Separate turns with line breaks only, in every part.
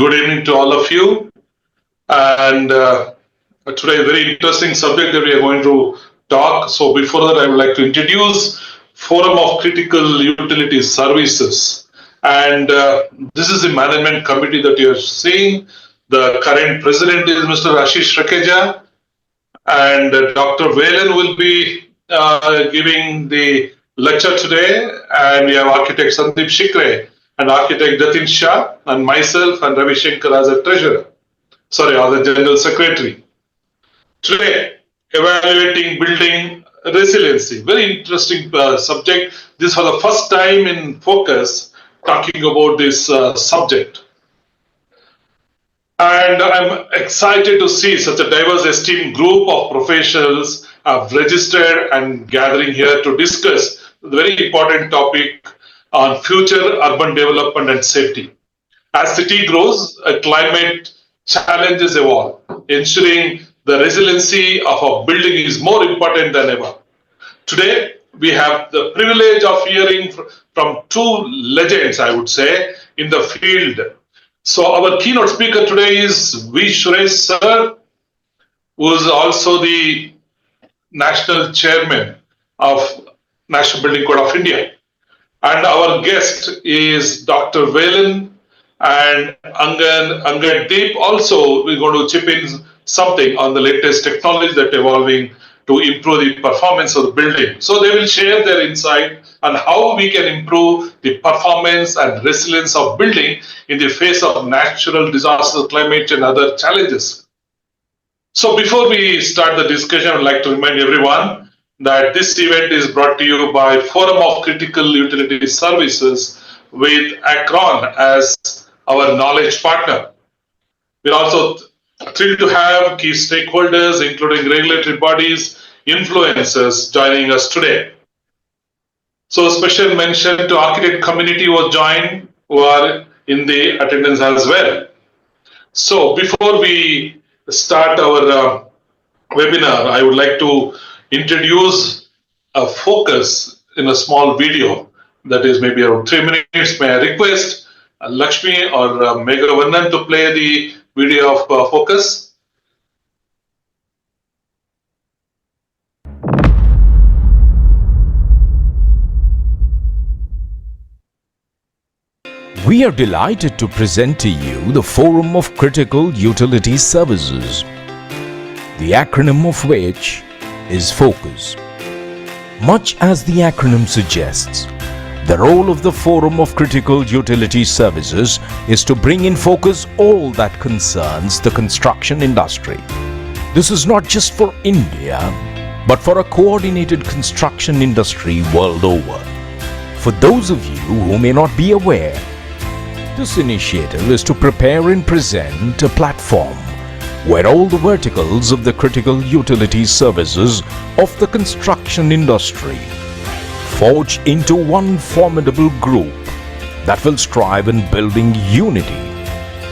Good evening to all of you. And today, a very interesting subject that we are going to talk. So, before that, I would like to introduce Forum of Critical Utility Services. And this is the management committee that you are seeing. The current president is Mr. Ashish Rakeja, and Dr. Velan will be giving the lecture today. And we have architect Sandeep Shikre and architect Jatin Shah, and myself and Ravi Shankar as a treasurer. Sorry, as a general secretary. Today, evaluating building resiliency. Very interesting subject. This for the first time in focus talking about this subject. And I'm excited to see such a diverse esteemed group of professionals have registered and gathering here to discuss the very important topic on future urban development and safety. As city grows, climate challenges evolve, ensuring the resiliency of a building is more important than ever. Today, we have the privilege of hearing from two legends, I would say, in the field. So, our keynote speaker today is Suresh sir, who is also the national chairman of National Building Code of India. And our guest is Dr. Velan and Angad Deep. Also, we're going to chip in something on the latest technology that evolving to improve the performance of the building. So they will share their insight on how we can improve the performance and resilience of building in the face of natural disasters, climate, and other challenges. So before we start the discussion, I would like to remind everyone that this event is brought to you by Forum of Critical Utility Services with Akron as our knowledge partner. We're also thrilled to have key stakeholders, including regulatory bodies, influencers, joining us today. So a special mention to architect community was joined, who are in the attendance as well. So before we start our webinar, I would like to introduce a focus in a small video that is maybe around 3 minutes. May I request Lakshmi or Megha Vannan to play the video of focus?
We are delighted to present to you the Forum of Critical Utility Services, the acronym of which is FOCUS. Much as the acronym suggests, the role of the Forum of Critical Utility Services is to bring in focus all that concerns the construction industry. This is not just for India, but for a coordinated construction industry world over. For those of you who may not be aware, this initiative is to prepare and present a platform where all the verticals of the critical utility services of the construction industry forge into one formidable group that will strive in building unity,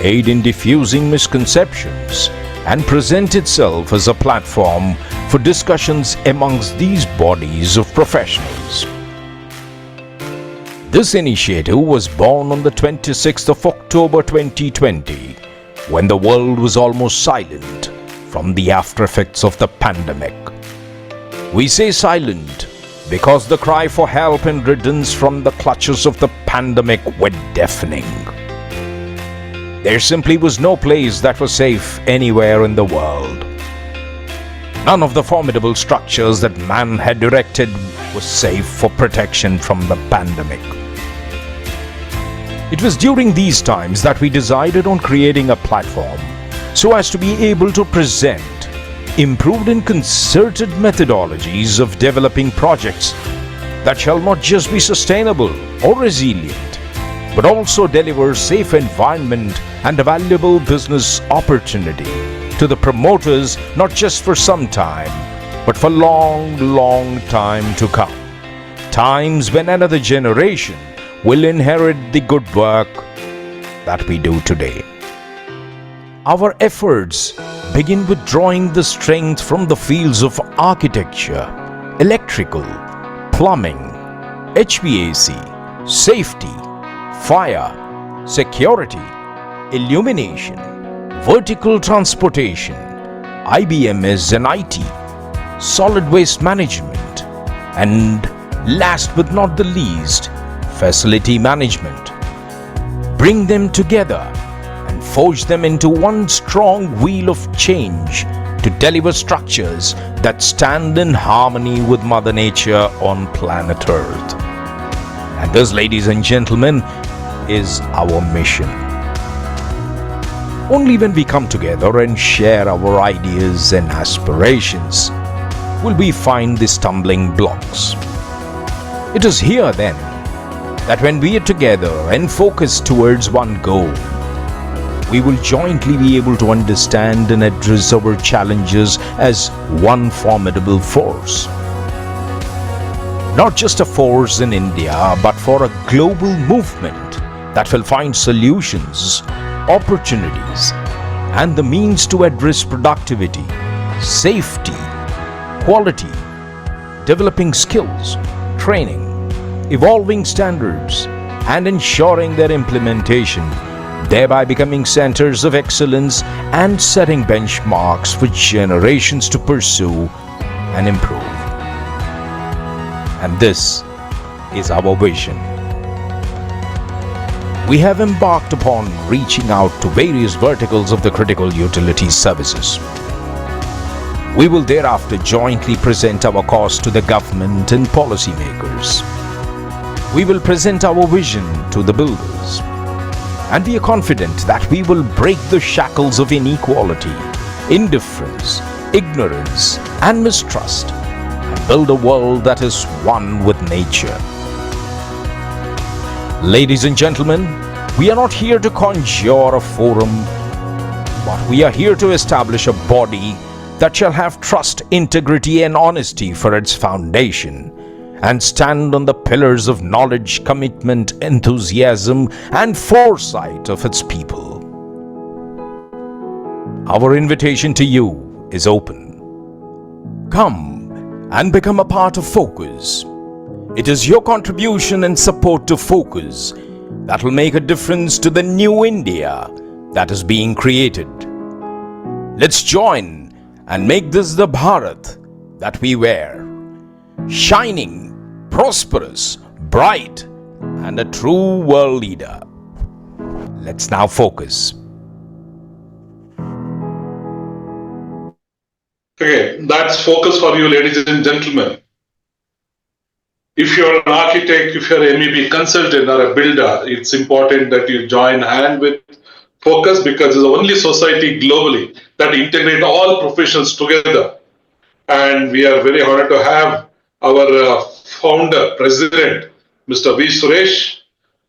aid in diffusing misconceptions, and present itself as a platform for discussions amongst these bodies of professionals. This initiative was born on the 26th of October 2020, when the world was almost silent from the after effects of the pandemic. We say silent because the cry for help and riddance from the clutches of the pandemic were deafening. There simply was no place that was safe anywhere in the world. None of the formidable structures that man had erected was safe for protection from the pandemic. It was during these times that we decided on creating a platform so as to be able to present improved and concerted methodologies of developing projects that shall not just be sustainable or resilient, but also deliver safe environment and a valuable business opportunity to the promoters, not just for some time, but for long time to come. Times when another generation will inherit the good work that we do today. Our efforts begin with drawing the strength from the fields of architecture, electrical, plumbing, HVAC, safety, fire, security, illumination, vertical transportation, IBMS and IT, solid waste management, and last but not the least, facility management. Bring them together and forge them into one strong wheel of change to deliver structures that stand in harmony with Mother Nature on planet Earth. And this, ladies and gentlemen, is our mission. Only when we come together and share our ideas and aspirations will we find the stumbling blocks. It is here then that when we are together and focused towards one goal, we will jointly be able to understand and address our challenges as one formidable force. Not just a force in India, but for a global movement that will find solutions, opportunities, and the means to address productivity, safety, quality, developing skills, training, evolving standards, and ensuring their implementation, thereby becoming centers of excellence and setting benchmarks for generations to pursue and improve. And this is our vision. We have embarked upon reaching out to various verticals of the critical utility services. We will thereafter jointly present our cause to the government and policymakers. We will present our vision to the builders, and we are confident that we will break the shackles of inequality, indifference, ignorance, and mistrust, and build a world that is one with nature. Ladies and gentlemen, we are not here to conjure a forum, but we are here to establish a body that shall have trust, integrity, and honesty for its foundation, and stand on the pillars of knowledge, commitment, enthusiasm, and foresight of its people. Our invitation to you is open. Come and become a part of Focus. It is your contribution and support to Focus that will make a difference to the new India that is being created. Let's join and make this the Bharat that we wear. Shining, prosperous, bright, and a true world leader. Let's now focus.
Okay, that's focus for you, ladies and gentlemen. If you're an architect, if you're an MEP consultant or a builder, it's important that you join hand with Focus, because it's the only society globally that integrate all professions together. And we are very honored to have our founder, president, Mr. V. Suresh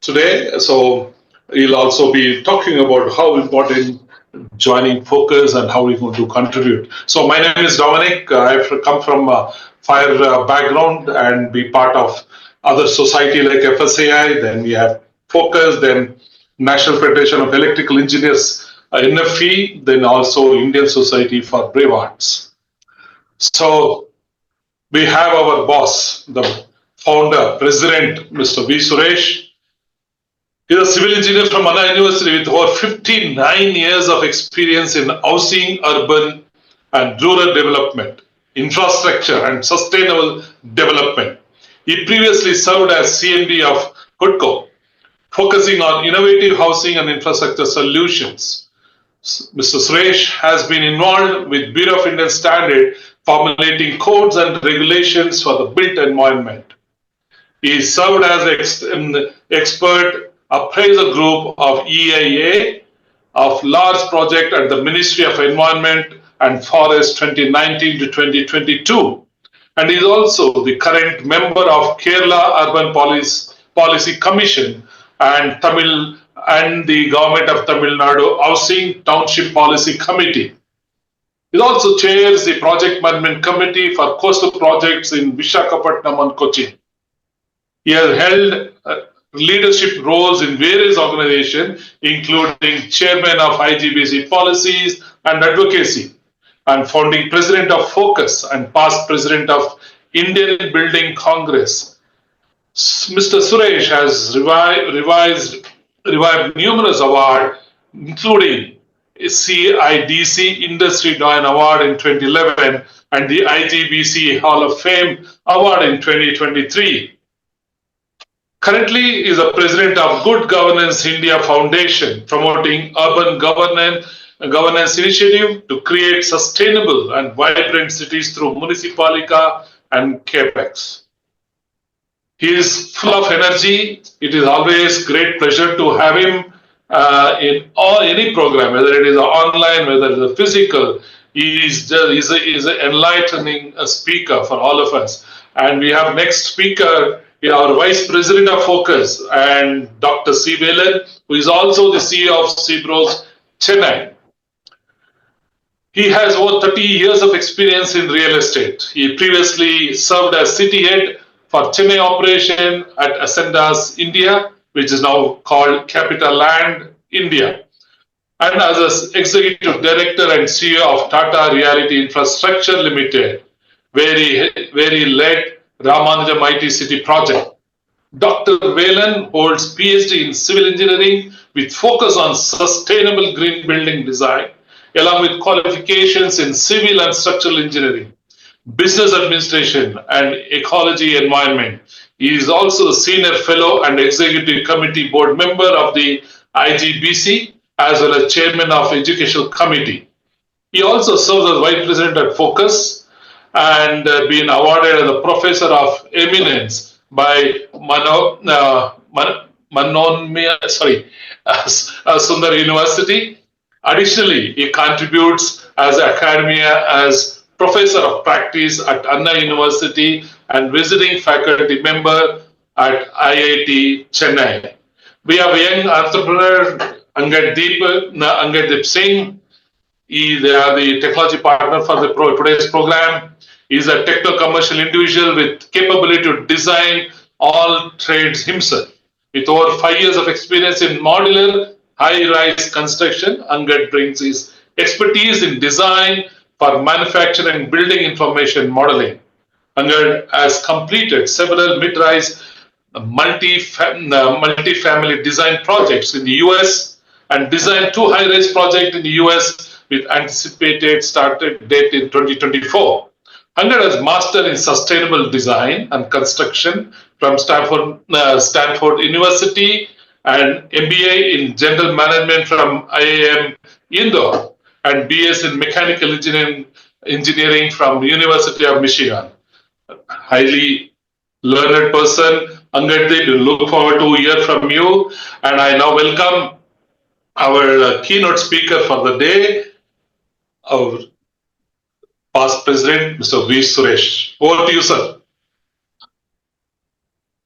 today. So he'll also be talking about how important joining Focus and how we're going to contribute. So my name is Dominic. I've come from a fire background and be part of other society like FSAI. Then we have Focus, then National Federation of Electrical Engineers, NFE, then also Indian Society for Brave Arts. So we have our boss, the founder, president, Mr. V. Suresh. He's a civil engineer from Anna University with over 59 years of experience in housing, urban and rural development, infrastructure and sustainable development. He previously served as CMD of HUDCO, focusing on innovative housing and infrastructure solutions. Mr. Suresh has been involved with Bureau of Indian Standard formulating codes and regulations for the built environment. He served as expert appraiser group of EIA of large project at the Ministry of Environment and Forest 2019 to 2022. And he is also the current member of Kerala Urban Policy Commission and the Government of Tamil Nadu Housing Township Policy Committee. He also chairs the Project Management Committee for coastal projects in Visakhapatnam and Cochin. He has held leadership roles in various organizations, including chairman of IGBC policies and advocacy, and founding president of Focus and past president of Indian Building Congress. Mr. Suresh has revived numerous awards including CIDC Industry Doyen Award in 2011 and the IGBC Hall of Fame Award in 2023. Currently is a president of Good Governance India Foundation, promoting urban governance initiative to create sustainable and vibrant cities through municipalika and capex. He is full of energy. It is always great pleasure to have him in any program, whether it is online, whether it is physical. He is an enlightening speaker for all of us. And we have next speaker, our Vice President of Focus, and Dr. C. Velan, who is also the CEO of Cibros Chennai. He has over 30 years of experience in real estate. He previously served as city head for Chennai operation at Ascendas India, which is now called Capital Land India, and as executive director and CEO of Tata Realty Infrastructure Limited, where he led Ramanujam IT City project. Dr. Velan holds PhD in civil engineering with focus on sustainable green building design, along with qualifications in civil and structural engineering, business administration, and ecology environment. He is also a senior fellow and executive committee board member of the IGBC, as well as chairman of educational committee. He also serves as vice president at Focus and been awarded as a professor of eminence by Sundar University. Additionally, he contributes as academia as professor of practice at Anna University and visiting faculty member at IIT Chennai. We have a young entrepreneur, Angad Deep Singh. They are the technology partner for today's program. He is a techno-commercial individual with capability to design all trades himself. With over 5 years of experience in modular high-rise construction, Angad brings his expertise in design for manufacturing and building information modeling. Angad has completed several mid-rise multi-family design projects in the US and designed 2 high-rise projects in the US with anticipated start date in 2024. Angad has master in sustainable design and construction from Stanford University and MBA in general management from IIM Indore and BS in mechanical engineering from University of Michigan. Highly learned person. Angad Deep, we look forward to hear from you. And I now welcome our keynote speaker for the day, our past president, Mr. V. Suresh. Over to you, sir.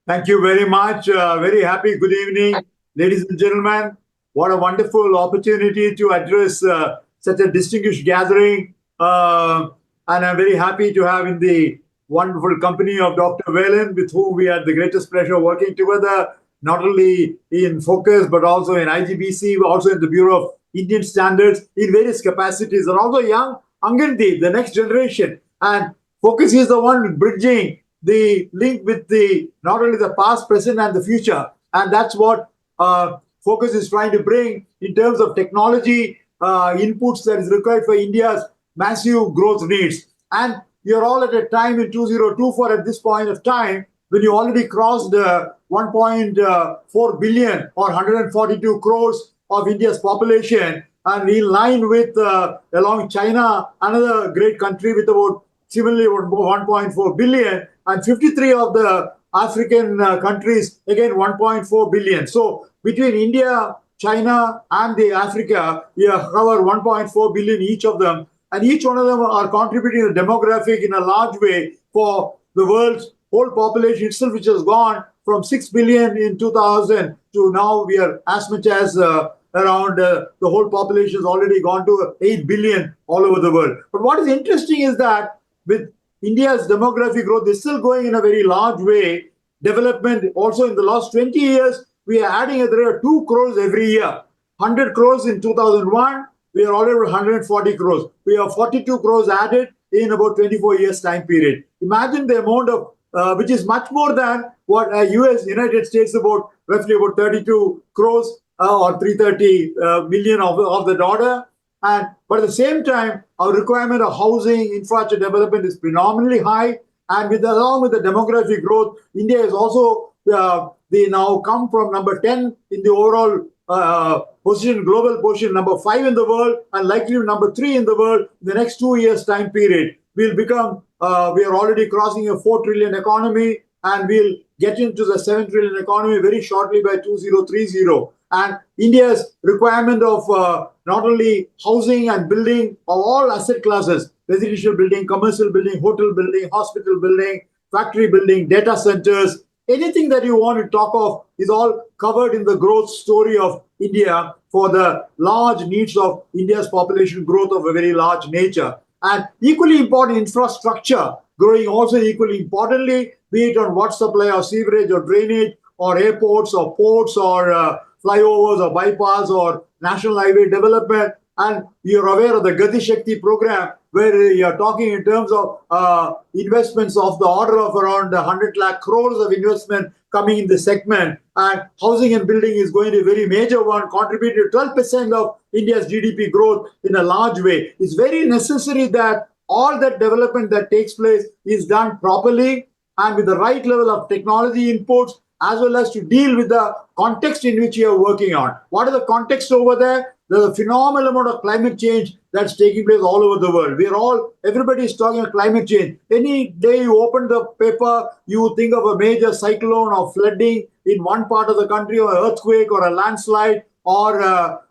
Thank you very much. Very happy. Good evening, ladies and gentlemen. What a wonderful opportunity to address such a distinguished gathering. And I'm very happy to have in the wonderful company of Dr. Velan, with whom we had the greatest pleasure working together, not only in Focus, but also in IGBC, also in the Bureau of Indian Standards, in various capacities, and also young Angad Deep, the next generation. And Focus is the one bridging the link with the not only the past, present, and the future. And that's what Focus is trying to bring in terms of technology inputs that is required for India's massive growth needs. And you're all at a time in 2024 at this point of time when you already crossed 1.4 billion or 142 crores of India's population, and in line with along China, another great country with about similarly about 1.4 billion, and 53 of the African countries, again 1.4 billion. So between India, China, and the Africa, we cover 1.4 billion each of them. And each one of them are contributing to the demographic in a large way for the world's whole population itself, which has gone from 6 billion in 2000 to now we are as much as around the whole population has already gone to 8 billion all over the world. But what is interesting is that with India's demographic growth is still going in a very large way. Development also in the last 20 years, we are adding a rate of 2 crores every year. 100 crores in 2001, we are already 140 crores. We have 42 crores added in about 24 years time period. Imagine the amount of, which is much more than what US, United States, about roughly about 32 crores or 330 million of that order. But at the same time, our requirement of housing infrastructure development is phenomenally high. And along with the demographic growth, India is also they now come from number 10 in the overall position, global position, number 5 in the world, and likely number 3 in the world in the next 2 years time period. We'll become, we are already crossing a 4 trillion economy, and we'll get into the 7 trillion economy very shortly by 2030. And India's requirement of not only housing and building of all asset classes, residential building, commercial building, hotel building, hospital building, factory building, data centers, anything that you want to talk of is all covered in the growth story of India for the large needs of India's population growth of a very large nature. And equally important, infrastructure growing also equally importantly, be it on water supply or sewerage or drainage or airports or ports or flyovers or bypass or national highway development. And you're aware of the Gati Shakti program, where you're talking in terms of investments of the order of around 100 lakh crores of investment coming in the segment. And housing and building is going to be a very major one, contributing to 12% of India's GDP growth in a large way. It's very necessary that all that development that takes place is done properly and with the right level of technology inputs, as well as to deal with the context in which you are working on. What is the context over there? There's a phenomenal amount of climate change that's taking place all over the world. Everybody is talking about climate change. Any day you open the paper, you think of a major cyclone or flooding in one part of the country, or an earthquake or a landslide, or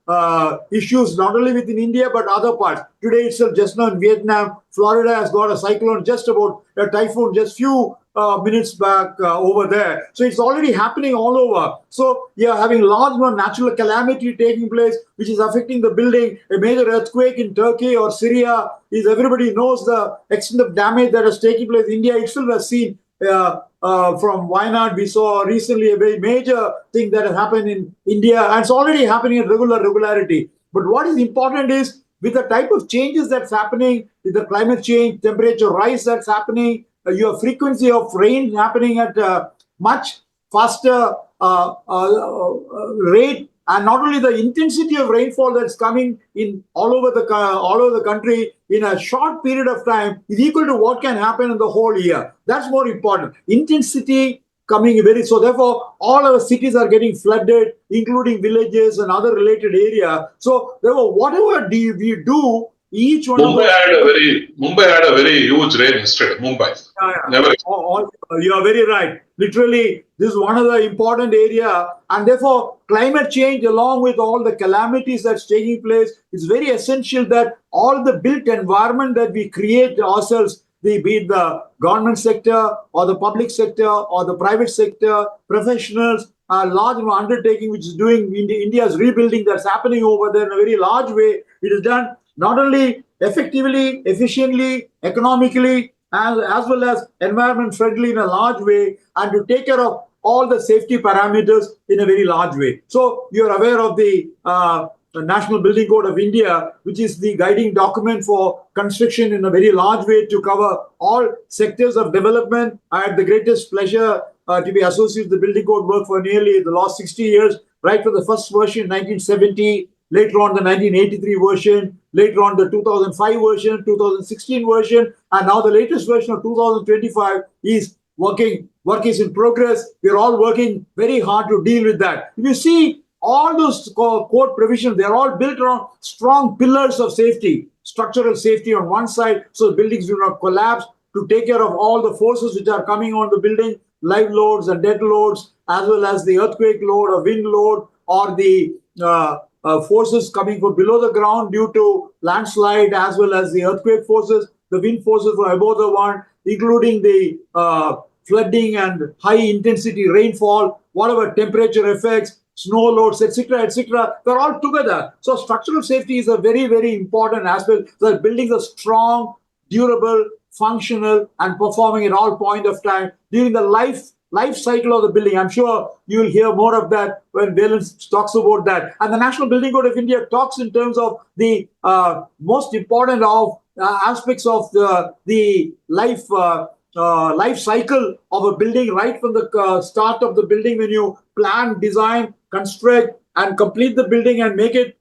issues not only within India but other parts. Today itself, just now in Vietnam, Florida has got a cyclone, just about a typhoon, just few minutes back over there. So it's already happening all over. So you're having large natural calamity taking place, which is affecting the building. A major earthquake in Turkey or Syria is, everybody knows the extent of damage that is taking place. India itself has seen from Wayanad, we saw recently a very major thing that has happened in India, and it's already happening at regularity. But what is important is, with the type of changes that's happening, with the climate change, temperature rise that's happening, your frequency of rain happening at a much faster rate, and not only the intensity of rainfall that's coming in all over the country in a short period of time is equal to what can happen in the whole year. That's more important. Intensity coming very, so therefore all our cities are getting flooded, including villages and other related area. So therefore, whatever we do, each one
Mumbai
of
Mumbai had a very huge rain yesterday. Mumbai. Never.
You are very right. Literally, this is one of the important area, and therefore climate change, along with all the calamities that's taking place, is very essential that all the built environment that we create ourselves, be it the government sector or the public sector or the private sector, professionals, a large undertaking which is doing India's rebuilding that's happening over there in a very large way. It is done not only effectively, efficiently, economically, as well as environment friendly in a large way, and to take care of all the safety parameters in a very large way. So you're aware of the National Building Code of India, which is the guiding document for construction in a very large way to cover all sectors of development. I had the greatest pleasure to be associated with the Building Code work for nearly the last 60 years, right from the first version in 1970, later on the 1983 version, later on the 2005 version, 2016 version, and now the latest version of 2025 is work is in progress. We're all working very hard to deal with that. If you see all those code provisions, they're all built around strong pillars of safety, structural safety on one side, so buildings do not collapse, to take care of all the forces which are coming on the building, live loads and dead loads, as well as the earthquake load or wind load, or the forces coming from below the ground due to landslide, as well as the earthquake forces, the wind forces from above the one, including the flooding and high intensity rainfall, whatever temperature effects, snow loads, etc., etc. They're all together. So structural safety is a very, very important aspect. So that buildings are strong, durable, functional, and performing at all point of time during the life cycle of the building. I'm sure you will hear more of that when Velan talks about that. And the National Building Code of India talks in terms of the most important of aspects of the life cycle of a building, right from the start of the building, when you plan, design, construct, and complete the building and make it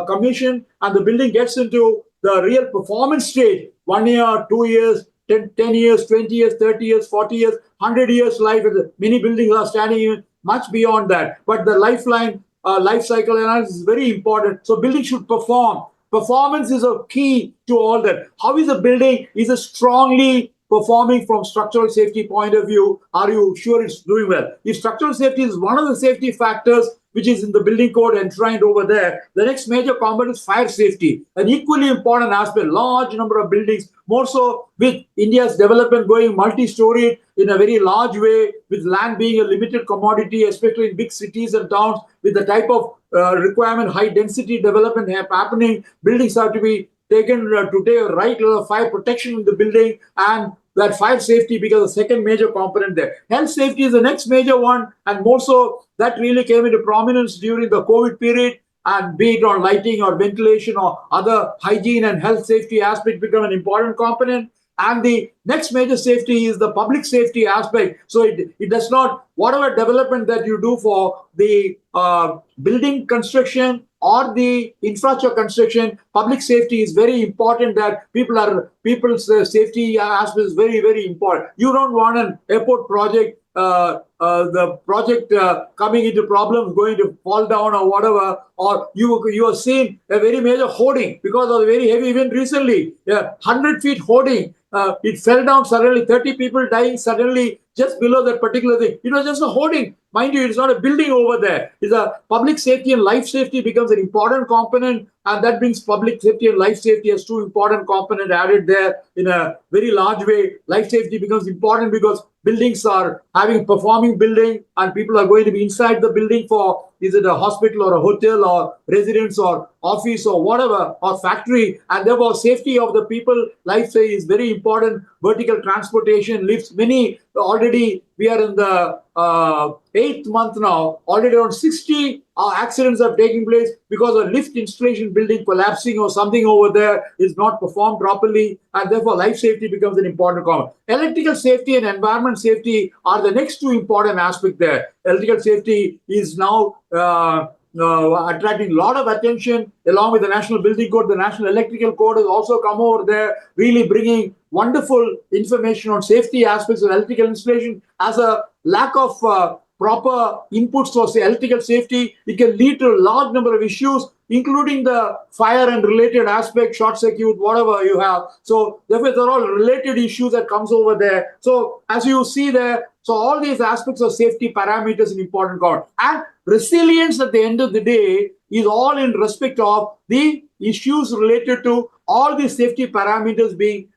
commission, and the building gets into the real performance stage, 1 year, 2 years, 10 years, 20 years, 30 years, 40 years, 100 years life. Many buildings are standing even much beyond that. But the life cycle analysis is very important. So building should perform. Performance is a key to all that. How is a building? Is it strongly performing from structural safety point of view? Are you sure it's doing well? If structural safety is one of the safety factors which is in the building code enshrined over there, the next major component is fire safety, an equally important aspect. Large number of buildings, more so with India's development going multi-storied in a very large way, with land being a limited commodity, especially in big cities and towns, with the type of requirement, high density development happening. Buildings have to be taken to take a right level of fire protection in the building, and that fire safety becomes the second major component there. Health safety is the next major one, and more so that really came into prominence during the COVID period, and be it on lighting or ventilation or other hygiene and health safety aspect become an important component. And the next major safety is the public safety aspect. So it does not, whatever development that you do for the building construction or the infrastructure construction, public safety is very important. That people's safety aspect is very, very important. You don't want an airport project, the project coming into problems, going to fall down or whatever, or you are seeing a very major hoarding because of the very heavy event recently. 100 feet hoarding. It fell down suddenly, 30 people dying suddenly just below that particular thing. It was just a hoarding. Mind you, it's not a building over there. It's a public safety and life safety becomes an important component, and that brings public safety and life safety as two important components added there in a very large way. Life safety becomes important because buildings are having performing building, and people are going to be inside the building for, is it a hospital or a hotel or residence or office or whatever, or factory, and therefore safety of the people, life safety is very important. Vertical transportation, lifts, many already, we are in the 8th month now, already around 60 accidents are taking place because a lift installation building collapsing or something over there is not performed properly, and therefore life safety becomes an important component. Electrical safety and environment safety are the next two important aspects there. Electrical safety is now attracting a lot of attention along with the National Building Code. The National Electrical Code has also come over there, really bringing wonderful information on safety aspects of electrical installation. As a lack of proper inputs for electrical safety, it can lead to a large number of issues, including the fire and related aspect, short circuit, whatever you have. So therefore, they're all related issues that comes over there. So as you see there, so all these aspects of safety parameters an important component. And resilience at the end of the day is all in respect of the issues related to all these safety parameters being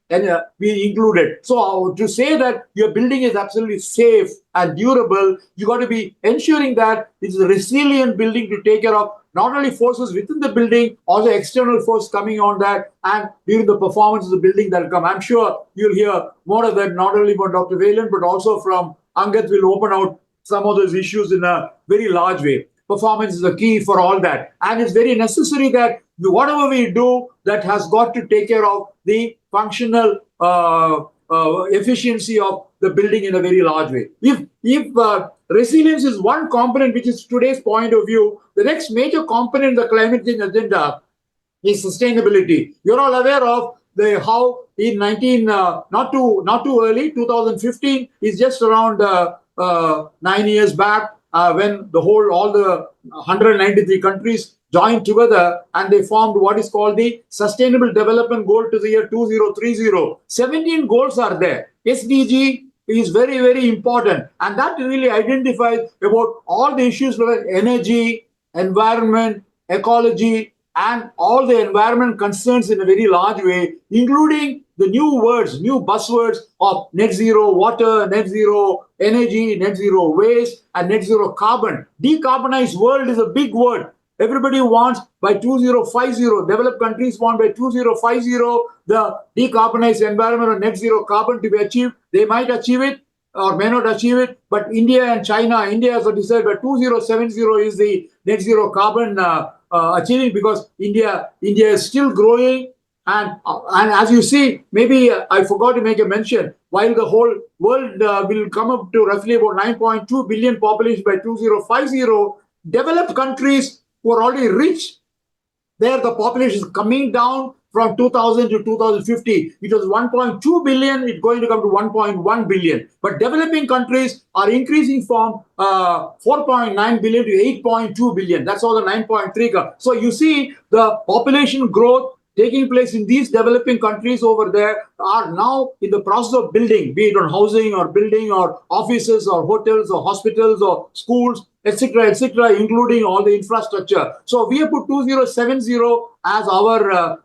included. So to say that your building is absolutely safe and durable, you got to be ensuring that it's a resilient building to take care of not only forces within the building, also external force coming on that, and during the performance of the building that will come. I'm sure you'll hear more of that, not only from Dr. Velan, but also from Angad. Will open out some of those issues in a very large way. Performance is the key for all that. And it's very necessary that whatever we do, that has got to take care of the functional efficiency of the building in a very large way. If resilience is one component, which is today's point of view, the next major component in the climate change agenda is sustainability. You're all aware of how in not too early, 2015 is just around 9 years back, when all the 193 countries joined together and they formed what is called the Sustainable Development Goal to the year 2030. 17 goals are there. SDG is very, very important, and that really identifies about all the issues like energy, environment, ecology, and all the environment concerns in a very large way, including the new buzzwords of net zero water, net zero energy, net zero waste, and net zero carbon. Decarbonized world is a big word. Everybody wants by 2050, developed countries want by 2050 the decarbonized environment or net zero carbon to be achieved. They might achieve it or may not achieve it, but India and China, India has decided by 2070 is the net zero carbon achieving, because India is still growing. And as you see, maybe I forgot to make a mention, while the whole world will come up to roughly about 9.2 billion population by 2050, developed countries who are already rich, there the population is coming down from 2000 to 2050. It was 1.2 billion, it's going to come to 1.1 billion. But developing countries are increasing from 4.9 billion to 8.2 billion. That's all the 9.3. So you see the population growth taking place in these developing countries over there are now in the process of building, be it on housing or building or offices or hotels or hospitals or schools, etc., including all the infrastructure. So we have put 2070 as our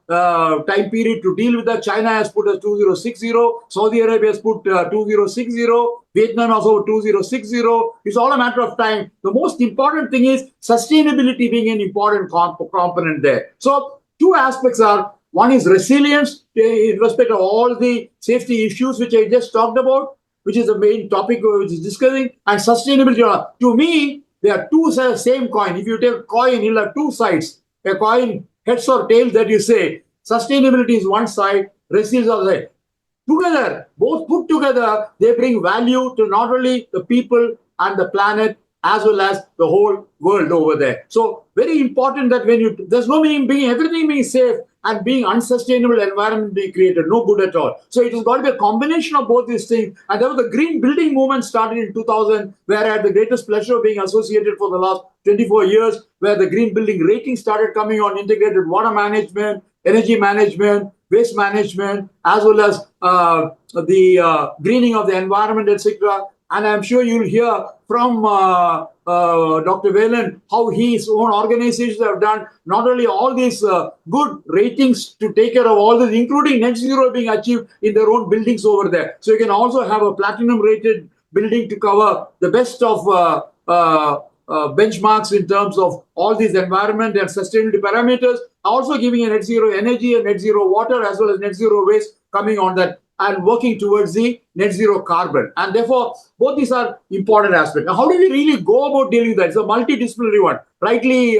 time period to deal with that. China has put as 2060. Saudi Arabia has put 2060. Vietnam also 2060. It's all a matter of time. The most important thing is sustainability being an important component there. So two aspects are, one is resilience in respect of all the safety issues which I just talked about, which is the main topic which is discussing, and sustainability. To me, they are two sides of the same coin. If you take a coin, you'll have two sides. A coin, heads or tails that you say. Sustainability is one side, resilience is the other side. Together, both put together, they bring value to not only the people and the planet as well as the whole world over there. So very important that there's no meaning being everything being safe and being unsustainable environment being created, no good at all. So it has got to be a combination of both these things. And there was the green building movement started in 2000, where I had the greatest pleasure of being associated for the last 24 years, where the green building rating started coming on integrated water management, energy management, waste management, as well as the greening of the environment, etc. And I'm sure you'll hear from Dr. Velan how his own organizations have done not only all these good ratings to take care of all this, including net zero being achieved in their own buildings over there. So you can also have a platinum rated building to cover the best of benchmarks in terms of all these environment and sustainability parameters, also giving a net zero energy and net zero water as well as net zero waste coming on that, and working towards the net zero carbon. And therefore, both these are important aspects. Now, how do we really go about dealing with that? It's a multidisciplinary one. Rightly,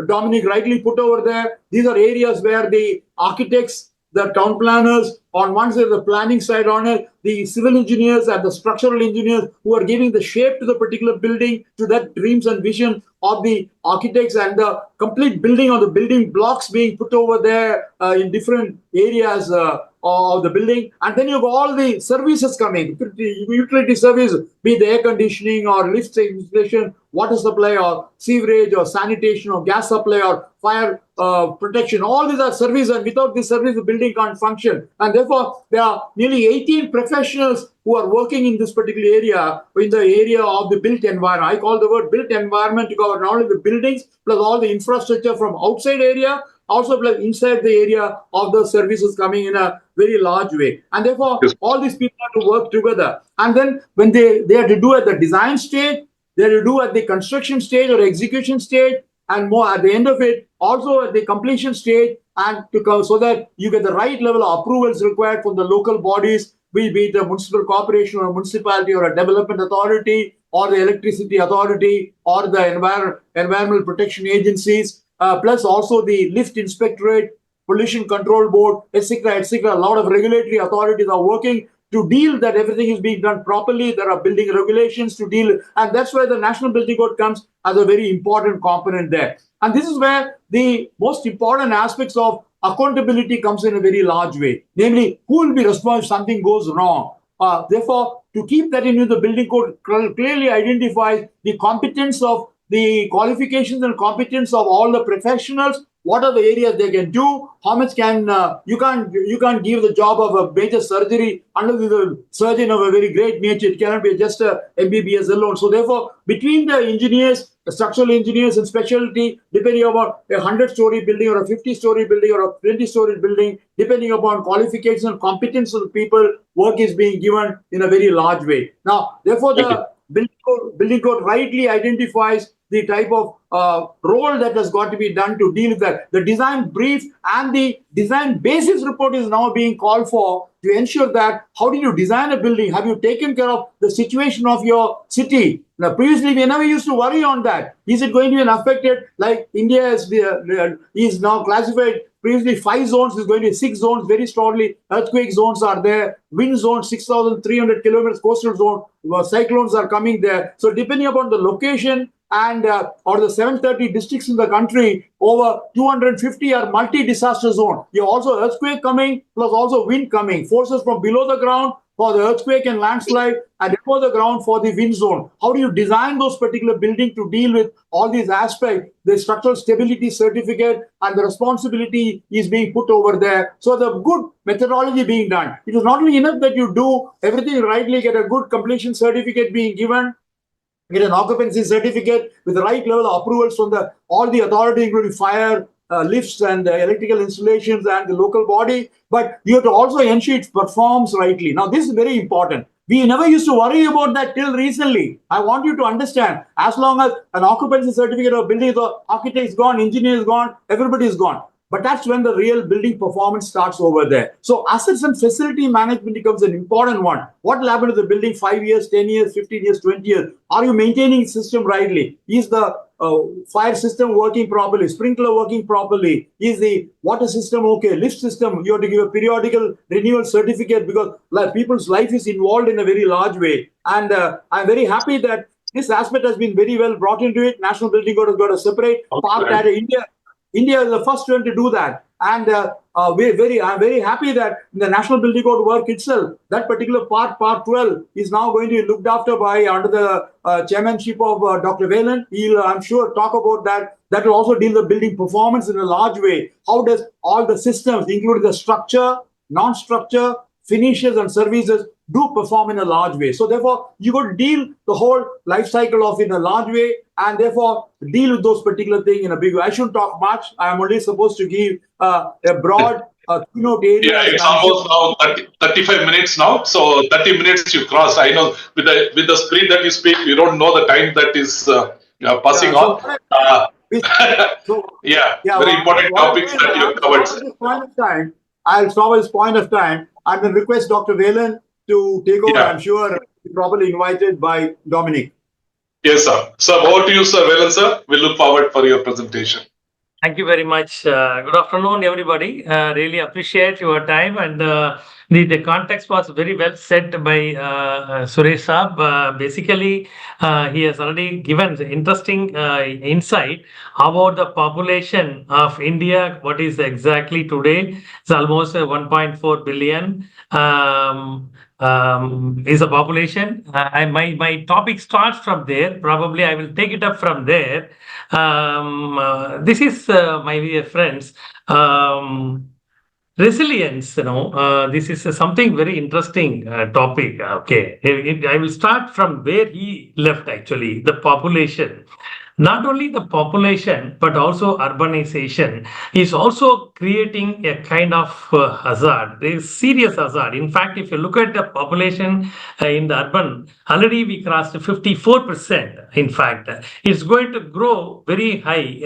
Dominic rightly put over there, these are areas where the architects, the town planners, on one side, the planning side on it, the civil engineers and the structural engineers who are giving the shape to the particular building, to that dreams and vision of the architects, and the complete building or the building blocks being put over there in different areas of the building. And then you have all the services coming, utility service, be it air conditioning or lift installation, water supply or sewerage or sanitation or gas supply or fire protection. All these are services, and without this service, the building can't function. And therefore, there are nearly 18 professionals who are working in this particular area, in the area of the built environment. I call the word built environment to cover not only the buildings, plus all the infrastructure from outside area, also plus inside the area of the services coming in a very large way. And therefore,
Yes.
all these people have to work together. And then when they have to do at the design stage, they have to do at the construction stage or execution stage, and more at the end of it, also at the completion stage, and to come so that you get the right level of approvals required from the local bodies, be it a municipal corporation or a municipality or a development authority or the electricity authority or the environmental protection agencies, plus also the lift inspectorate, pollution control board, etc., etc. A lot of regulatory authorities are working to deal that everything is being done properly. There are building regulations to deal, and that's where the National Building Code comes as a very important component there. And this is where the most important aspects of accountability comes in a very large way. Namely, who will be responsible if something goes wrong? Therefore, to keep that in the building code clearly identifies the competence of the qualifications and competence of all the professionals. What are the areas they can do? How much can you can't give the job of a major surgery unless the surgeon of a very great nature. It cannot be just a MBBS alone. So therefore, between the engineers, the structural engineers and specialty, depending upon a 100-story building or a 50-story building or a 20-story building, depending upon qualifications and competence of the people, work is being given in a very large way. Now, therefore,
Thank you.
the building code rightly identifies the type of role that has got to be done to deal with that. The design brief and the design basis report is now being called for to ensure that how did you design a building? Have you taken care of the situation of your city? Now, previously, we never used to worry on that. Is it going to be affected like India is now classified? Previously, 5 zones is going to be 6 zones very strongly. Earthquake zones are there. Wind zone, 6,300 kilometers coastal zone. Cyclones are coming there. So depending upon the location And out of the 730 districts in the country, over 250 are multi-disaster zone. You have also earthquake coming, plus also wind coming. Forces from below the ground for the earthquake and landslide, and above the ground for the wind zone. How do you design those particular buildings to deal with all these aspects? The structural stability certificate and the responsibility is being put over there. So the good methodology being done. It is not only enough that you do everything rightly, get a good completion certificate being given, get an occupancy certificate with the right level of approvals from all the authority, including fire, lifts and electrical installations and the local body. But you have to also ensure it performs rightly. Now, this is very important. We never used to worry about that till recently. I want you to understand, as long as an occupancy certificate of building, the architect is gone, engineer is gone, everybody is gone. But that's when the real building performance starts over there. So assets and facility management becomes an important one. What will happen to the building 5 years, 10 years, 15 years, 20 years? Are you maintaining the system rightly? Is the fire system working properly? Sprinkler working properly? Is the water system okay? Lift system, you have to give a periodical renewal certificate because people's life is involved in a very large way. And I'm very happy that this aspect has been very well brought into it. National Building Code has got a separate part that India is the first one to do that. And I'm very happy that in the National Building Code work itself, that particular part 12, is now going to be looked after by under the chairmanship of Dr. Velan. He'll, I'm sure, talk about that. That will also deal with building performance in a large way. How does all the systems, including the structure, non-structure, finishes and services, do perform in a large way? So therefore, you got to deal the whole life cycle of in a large way, and therefore deal with those particular things in a big way. I shouldn't talk much. I am only supposed to give a broad keynote area.
Yeah, it's almost now 35 minutes now. So 30 minutes you crossed. I know with the speed that you speak, you don't know the time that is passing on. Very important topics that you have covered.
I'll stop at this point of time and then request Dr. Velan to take over. I'm sure probably invited by Dominic.
Yes, sir. So over to you, sir. Velan, sir. We look forward for your presentation.
Thank you very much. Good afternoon, everybody. Really appreciate your time, and the context was very well set by Suresh Saab. Basically, he has already given interesting insight about the population of India. What is exactly today? It's almost 1.4 billion. Is a population. My topic starts from there. Probably I will take it up from there. This is my dear friends. Resilience, this is something very interesting topic. Okay, I will start from where he left. Actually, the population. Not only the population, but also urbanization is also creating a kind of hazard. There is serious hazard. In fact, if you look at the population in the urban, already we crossed 54%. In fact, it's going to grow very high,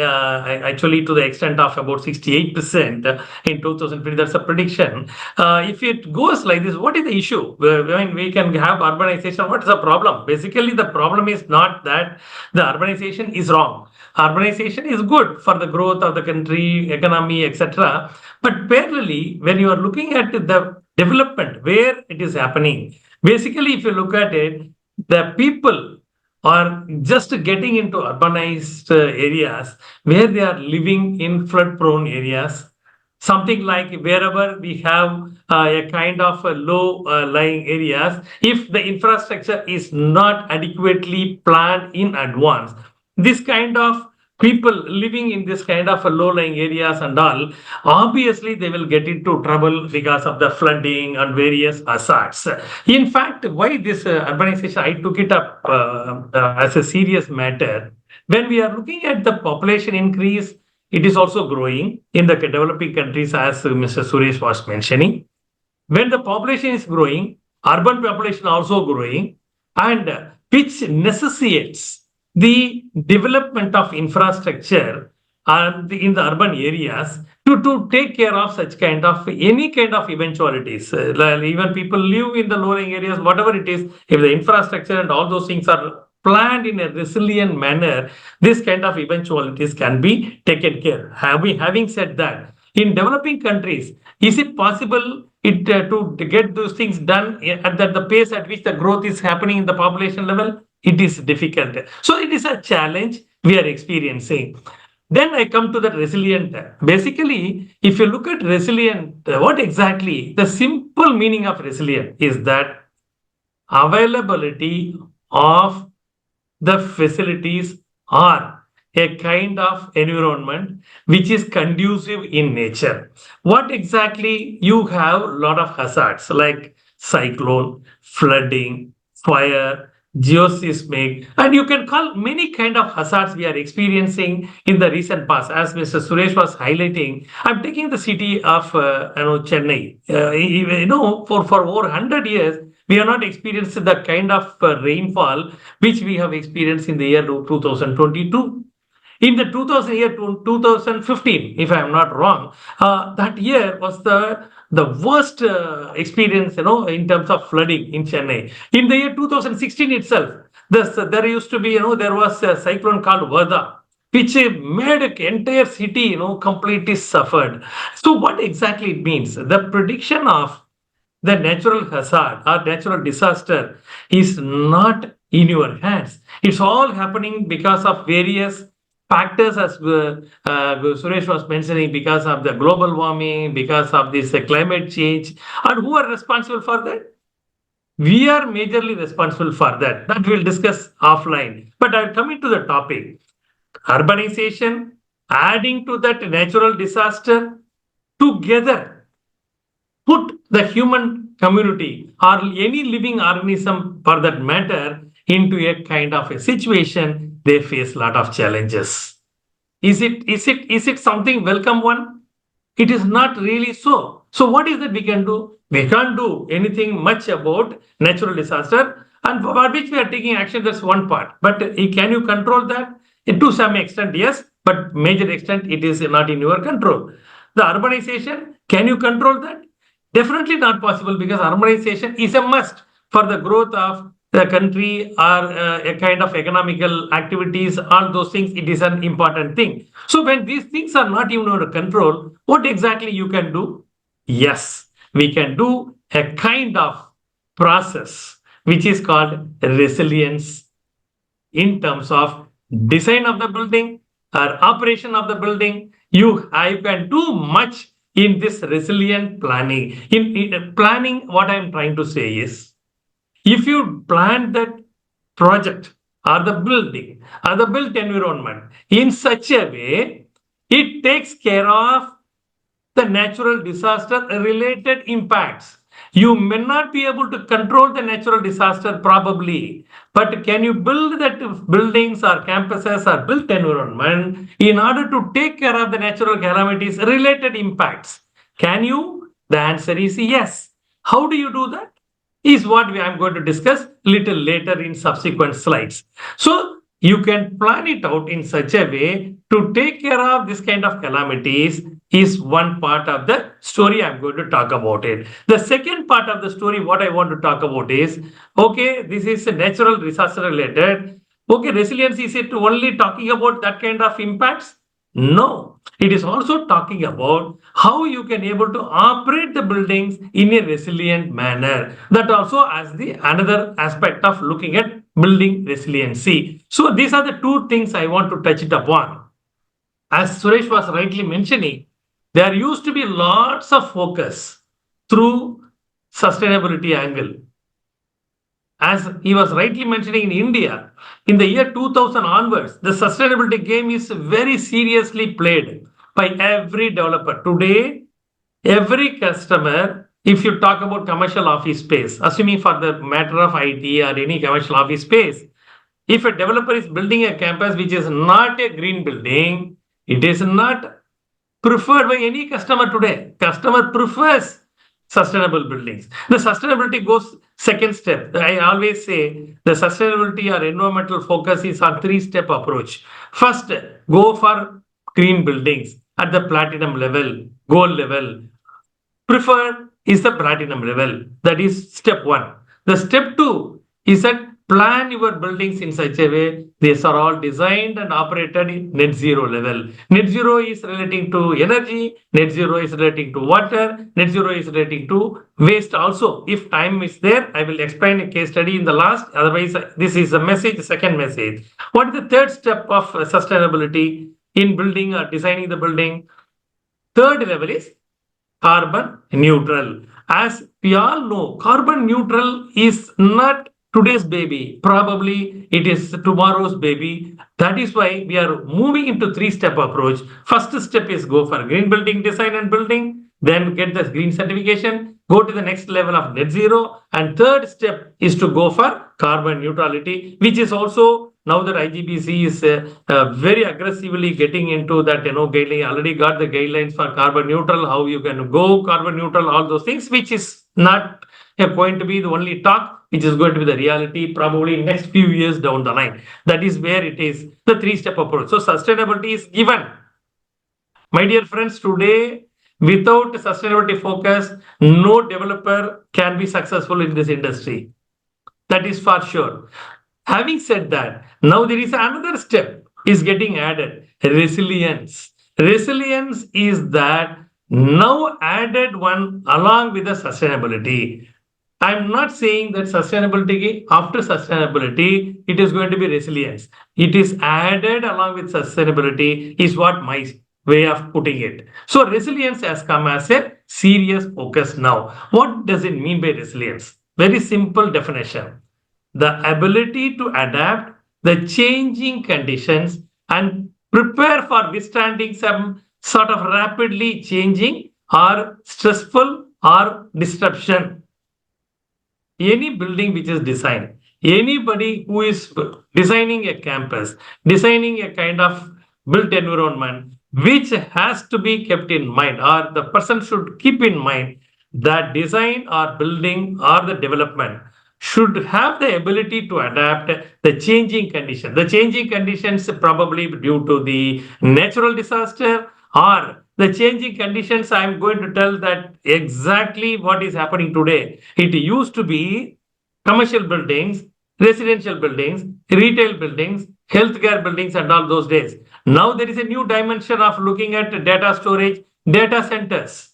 actually to the extent of about 68% in 2020. That's a prediction. If it goes like this, what is the issue? When we can have urbanization, what is the problem? Basically, the problem is not that the urbanization is wrong. Urbanization is good for the growth of the country, economy, etc. But parallelly, when you are looking at the development, where it is happening, basically, if you look at it, the people are just getting into urbanized areas where they are living in flood-prone areas. Something like wherever we have a kind of low-lying areas, if the infrastructure is not adequately planned in advance, this kind of people living in this kind of low-lying areas and all, obviously they will get into trouble because of the flooding and various hazards. In fact, why this urbanization, I took it up as a serious matter. When we are looking at the population increase, it is also growing in the developing countries, as Mr. Suresh was mentioning. When the population is growing, urban population also growing, and which necessitates the development of infrastructure in the urban areas to take care of such kind of any kind of eventualities. Even people live in the low-lying areas, whatever it is, if the infrastructure and all those things are planned in a resilient manner, this kind of eventualities can be taken care. Having said that, in developing countries, is it possible to get those things done at the pace at which the growth is happening in the population level? it is difficult. So it is a challenge we are experiencing. Then I come to the resilient. Basically, if you look at resilient, what exactly the simple meaning of resilient is that availability of the facilities or a kind of environment which is conducive in nature. What exactly you have a lot of hazards like cyclone, flooding, fire, geoseismic, and you can call many kind of hazards we are experiencing in the recent past. As Mr. Suresh was highlighting, I'm taking the city of Chennai. For over 100 years, we have not experienced the kind of rainfall which we have experienced in the year 2022. In the 2015, if I am not wrong, that year was the worst experience, in terms of flooding in Chennai. In the year 2016 itself, there used to be, there was a cyclone called Vada, which made an entire city, completely suffered. So what exactly it means? The prediction of the natural hazard or natural disaster is not in your hands. It's all happening because of various factors, as Suresh was mentioning, because of the global warming, because of this climate change. And who are responsible for that? We are majorly responsible for that. That we'll discuss offline. But I'll come into the topic. Urbanization, adding to that natural disaster, together put the human community or any living organism for that matter into a kind of a situation, they face a lot of challenges. Is it something welcome one? It is not really so. So what is that we can do? We can't do anything much about natural disaster, and for which we are taking action. That's one part. But can you control that? To some extent, yes, but major extent it is not in your control. The urbanization, can you control that? Definitely not possible, because urbanization is a must for the growth of the country or a kind of economical activities, all those things. It is an important thing. So when these things are not even under control, what exactly you can do? Yes, we can do a kind of process which is called resilience in terms of design of the building or operation of the building. I can do much in this resilient planning. In planning, what I'm trying to say is, if you plan that project or the building or the built environment in such a way, it takes care of the natural disaster related impacts. You may not be able to control the natural disaster probably, but can you build that buildings or campuses or built environment in order to take care of the natural calamities related impacts? Can you? The answer is yes. How do you do that? Is what I'm going to discuss little later in subsequent slides. So you can plan it out in such a way to take care of this kind of calamities is one part of the story I'm going to talk about it. The second part of the story, what I want to talk about is, okay, this is a natural disaster related. Okay, resilience, is it only talking about that kind of impacts? No, it is also talking about how you can able to operate the buildings in a resilient manner. That also as the another aspect of looking at building resiliency. So these are the two things I want to touch it upon. As Suresh was rightly mentioning, there used to be lots of focus through sustainability angle. As he was rightly mentioning, in India, in the year 2000 onwards, the sustainability game is very seriously played by every developer. Today, every customer, if you talk about commercial office space, assuming for the matter of IT or any commercial office space, if a developer is building a campus which is not a green building, it is not preferred by any customer today. Customer prefers sustainable buildings. The sustainability goes second step. I always say the sustainability or environmental focus is on three-step approach. First, go for green buildings at the platinum level, gold level. Preferred is the platinum level. That is step one. The step two is that plan your buildings in such a way, these are all designed and operated in net zero level. Net zero is relating to energy, net zero is relating to water, net zero is relating to waste also. If time is there, I will explain a case study in the last. Otherwise, this is a message, second message. What is the third step of sustainability in building or designing the building? Third level is carbon neutral. As we all know, carbon neutral is not today's baby. Probably it is tomorrow's baby. That is why we are moving into three-step approach. First step is go for green building design and building, then get the green certification, go to the next level of net zero, and third step is to go for carbon neutrality, which is also now that IGBC is very aggressively getting into that, guideline, already got the guidelines for carbon neutral, how you can go carbon neutral, all those things, which is not going to be the only talk, which is going to be the reality probably next few years down the line. That is where it is, the three-step approach. So sustainability is given. My dear friends, today, without sustainability focus, no developer can be successful in this industry. That is for sure. Having said that, now there is another step is getting added, resilience. Resilience is that now added one along with the sustainability. I'm not saying that sustainability, after sustainability, it is going to be resilience. It is added along with sustainability is what my way of putting it. So resilience has come as a serious focus now. What does it mean by resilience? Very simple definition. The ability to adapt the changing conditions and prepare for withstanding some sort of rapidly changing or stressful or disruption. Any building which is designed, anybody who is designing a campus, designing a kind of built environment, which has to be kept in mind, or the person should keep in mind that design or building or the development should have the ability to adapt the changing conditions. The changing conditions probably due to the natural disaster or the changing conditions. I'm going to tell that exactly what is happening today. It used to be commercial buildings, residential buildings, retail buildings, healthcare buildings, and all those days. Now there is a new dimension of looking at data storage, data centers,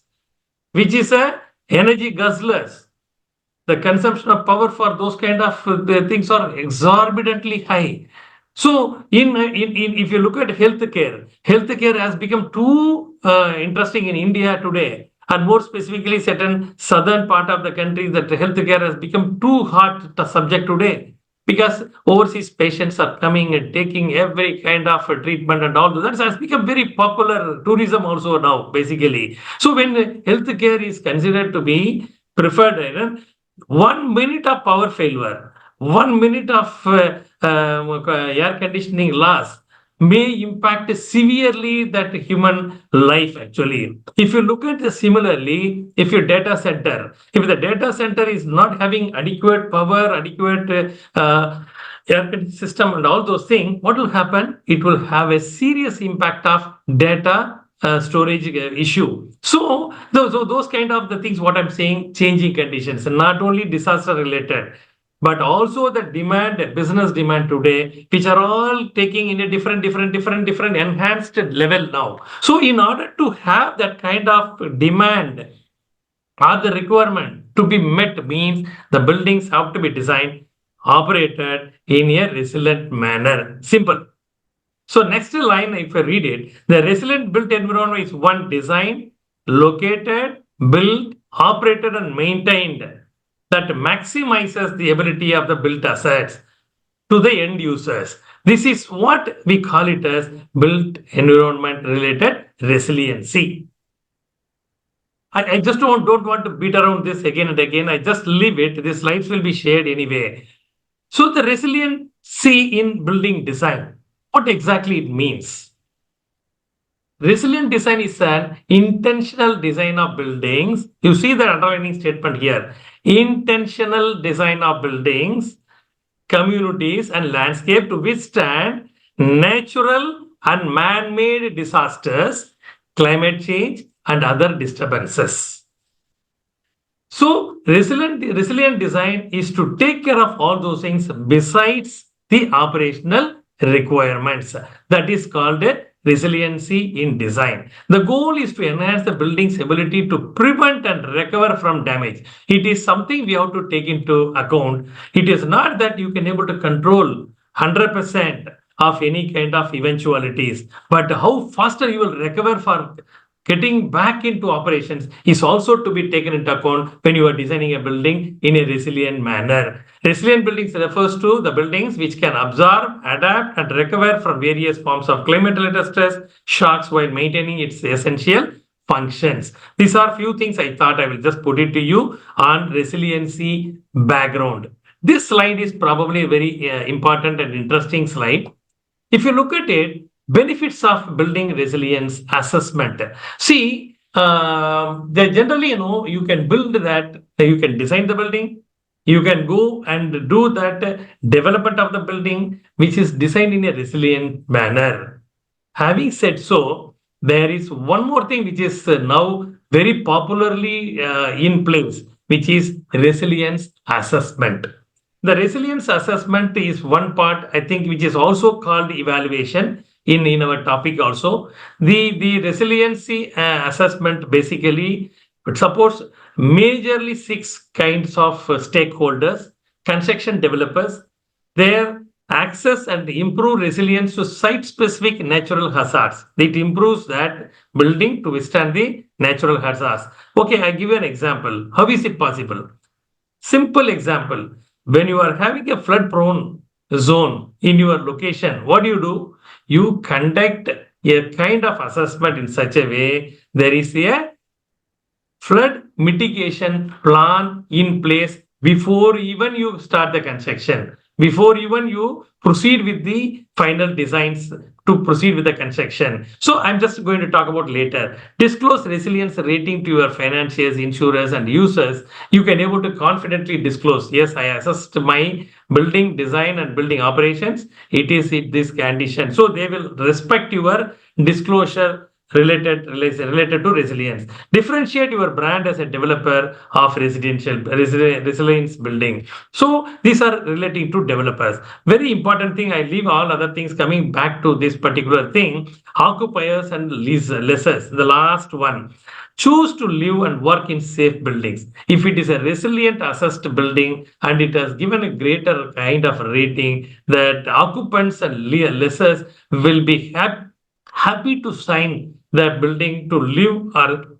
which is a energy guzzlers. The consumption of power for those kind of things are exorbitantly high. So, if you look at healthcare has become too interesting in India today, and more specifically, certain southern part of the country, that healthcare has become too hot subject today because overseas patients are coming and taking every kind of treatment and all that has become very popular. Tourism also now, basically. So, when healthcare is considered to be preferred, 1 minute of power failure, 1 minute of air conditioning loss may impact severely that human life actually. If you look at this similarly, if the data center is not having adequate power, adequate air conditioning system and all those things, what will happen? It will have a serious impact of data storage issue. So those kind of the things, what I'm saying, changing conditions, not only disaster related, but also the demand, business demand today, which are all taking in a different enhanced level now. So in order to have that kind of demand or the requirement to be met means the buildings have to be designed, operated in a resilient manner. Simple. So next line, if I read it, the resilient built environment is one designed, located, built, operated, and maintained that maximizes the ability of the built assets to the end users. This is what we call it as built environment related resiliency. I just don't want to beat around this again and again. I just leave it. These slides will be shared anyway. So the resiliency in building design, what exactly it means? Resilient design is an intentional design of buildings. You see the underlining statement here. Intentional design of buildings, communities, and landscape to withstand natural and man-made disasters, climate change, and other disturbances. So resilient design is to take care of all those things besides the operational requirements. That is called a resiliency in design. The goal is to enhance the building's ability to prevent and recover from damage. It is something we have to take into account. It is not that you can able to control 100% of any kind of eventualities, but how faster you will recover for getting back into operations is also to be taken into account when you are designing a building in a resilient manner. Resilient buildings refers to the buildings which can absorb, adapt, and recover from various forms of climate-related stress, shocks while maintaining its essential functions. These are few things I thought I will just put it to you on resiliency background. This slide is probably a very important and interesting slide. If you look at it, benefits of building resilience assessment. See, they generally, you can build that, you can design the building, you can go and do that development of the building, which is designed in a resilient manner. Having said so, there is one more thing which is now very popularly in place, which is resilience assessment. The resilience assessment is one part, I think, which is also called evaluation in our topic also. The resiliency assessment basically it supports majorly six kinds of stakeholders, construction developers, their access and improve resilience to site-specific natural hazards. It improves that building to withstand the natural hazards. Okay, I give you an example. How is it possible? Simple example. When you are having a flood prone zone in your location, what do? You conduct a kind of assessment in such a way there is a flood mitigation plan in place before even you start the construction, before even you proceed with the final designs to proceed with the construction. So I'm just going to talk about later. Disclose resilience rating to your financiers, insurers, and users. You can able to confidently disclose, yes, I assessed my building design and building operations. It is in this condition. So they will respect your disclosure related to resilience. Differentiate your brand as a developer of resilience building. So these are relating to developers. Very important thing. I leave all other things coming back to this particular thing. Occupiers and lessors. The last one. Choose to live and work in safe buildings. If it is a resilient assessed building and it has given a greater kind of rating, that occupants and lessors will be happy to sign that building to live or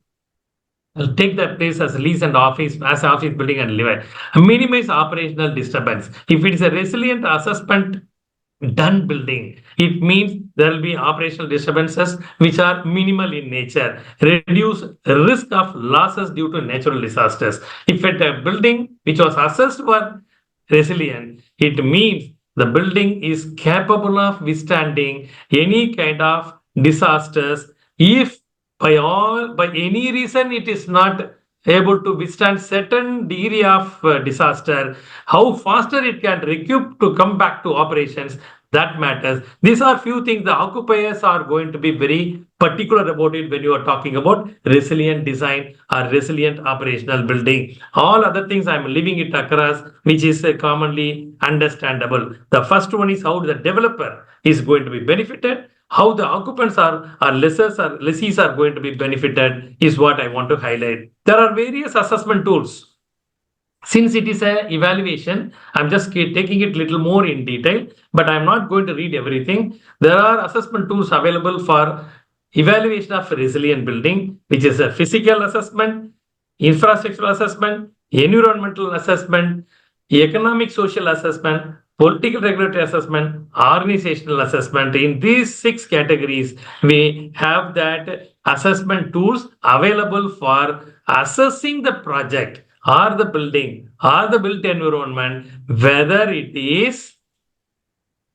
take that place as lease and office building and live it. Minimize operational disturbance. If it is a resilient assessment done building, it means there will be operational disturbances which are minimal in nature. Reduce risk of losses due to natural disasters. If it a building which was assessed for resilient, it means the building is capable of withstanding any kind of disasters. If by any reason it is not able to withstand certain degree of disaster, how faster it can recoup to come back to operations, that matters. These are few things the occupiers are going to be very particular about it when you are talking about resilient design or resilient operational building. All other things I'm leaving it across, which is commonly understandable. The first one is how the developer is going to be benefited. How the occupants or lessees are going to be benefited is what I want to highlight. There are various assessment tools. Since it is an evaluation, I'm just taking it a little more in detail, but I'm not going to read everything. There are assessment tools available for evaluation of resilient building, which is a physical assessment, infrastructural assessment, environmental assessment, economic social assessment, political regulatory assessment, organizational assessment. In these six categories, we have that assessment tools available for assessing the project or the building or the built environment, whether it is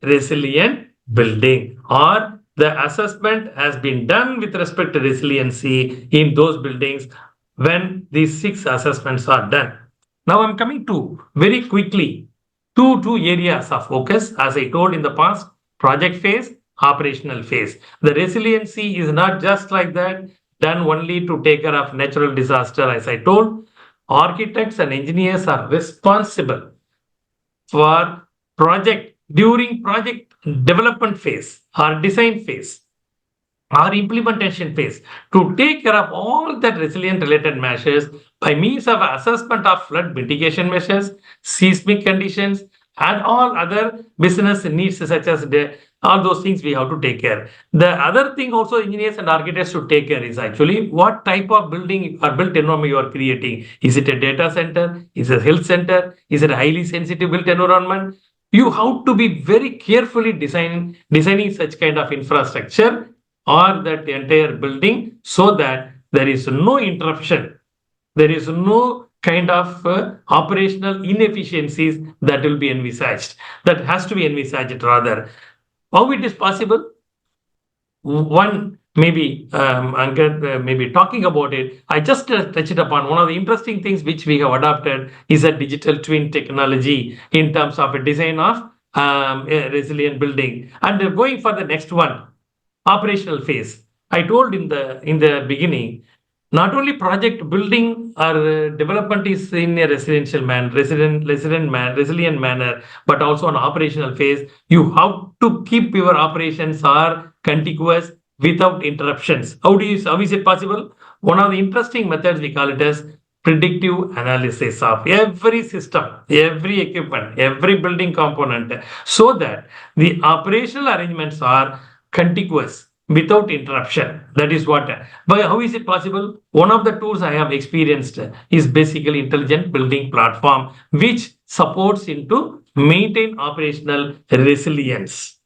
resilient building or the assessment has been done with respect to resiliency in those buildings when these six assessments are done. Now I'm coming to very quickly two areas of focus. As I told in the past, project phase, operational phase. The resiliency is not just like that, done only to take care of natural disaster, as I told. architects and engineers are responsible for project during project development phase or design phase or implementation phase to take care of all that resilient related measures by means of assessment of flood mitigation measures, seismic conditions, and all other business needs such as all those things we have to take care. The other thing also engineers and architects should take care is actually what type of building or built environment you are creating. Is it a data center? Is it a health center? Is it a highly sensitive built environment? You have to be very carefully designing such kind of infrastructure or that entire building so that there is no interruption, there is no kind of operational inefficiencies that will be envisaged, that has to be envisaged rather. How it is possible? One maybe Angad maybe talking about it. I just touched upon one of the interesting things which we have adopted is a digital twin technology in terms of a design of a resilient building. And going for the next one, operational phase. I told in the beginning, not only project building or development is in a resilient manner, but also an operational phase. You have to keep your operations are contiguous without interruptions. How is it possible? One of the interesting methods we call it as predictive analysis of every system, every equipment, every building component, so that the operational arrangements are contiguous without interruption. That is what. But how is it possible? One of the tools I have experienced is basically intelligent building platform, which supports into maintain operational resilience.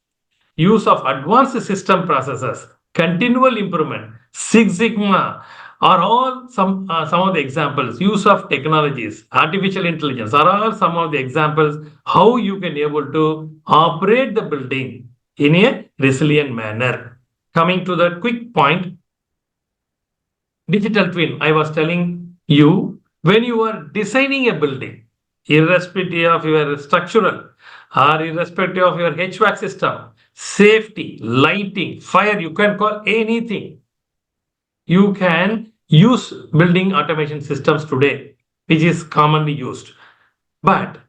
Use of advanced system processes, continual improvement, Six Sigma are all some of the examples. Use of technologies, artificial intelligence are all some of the examples how you can able to operate the building in a resilient manner. Coming to the quick point, digital twin. I was telling you when you are designing a building, irrespective of your structural or irrespective of your HVAC system, safety, lighting, fire, you can call anything. You can use building automation systems today, which is commonly used. But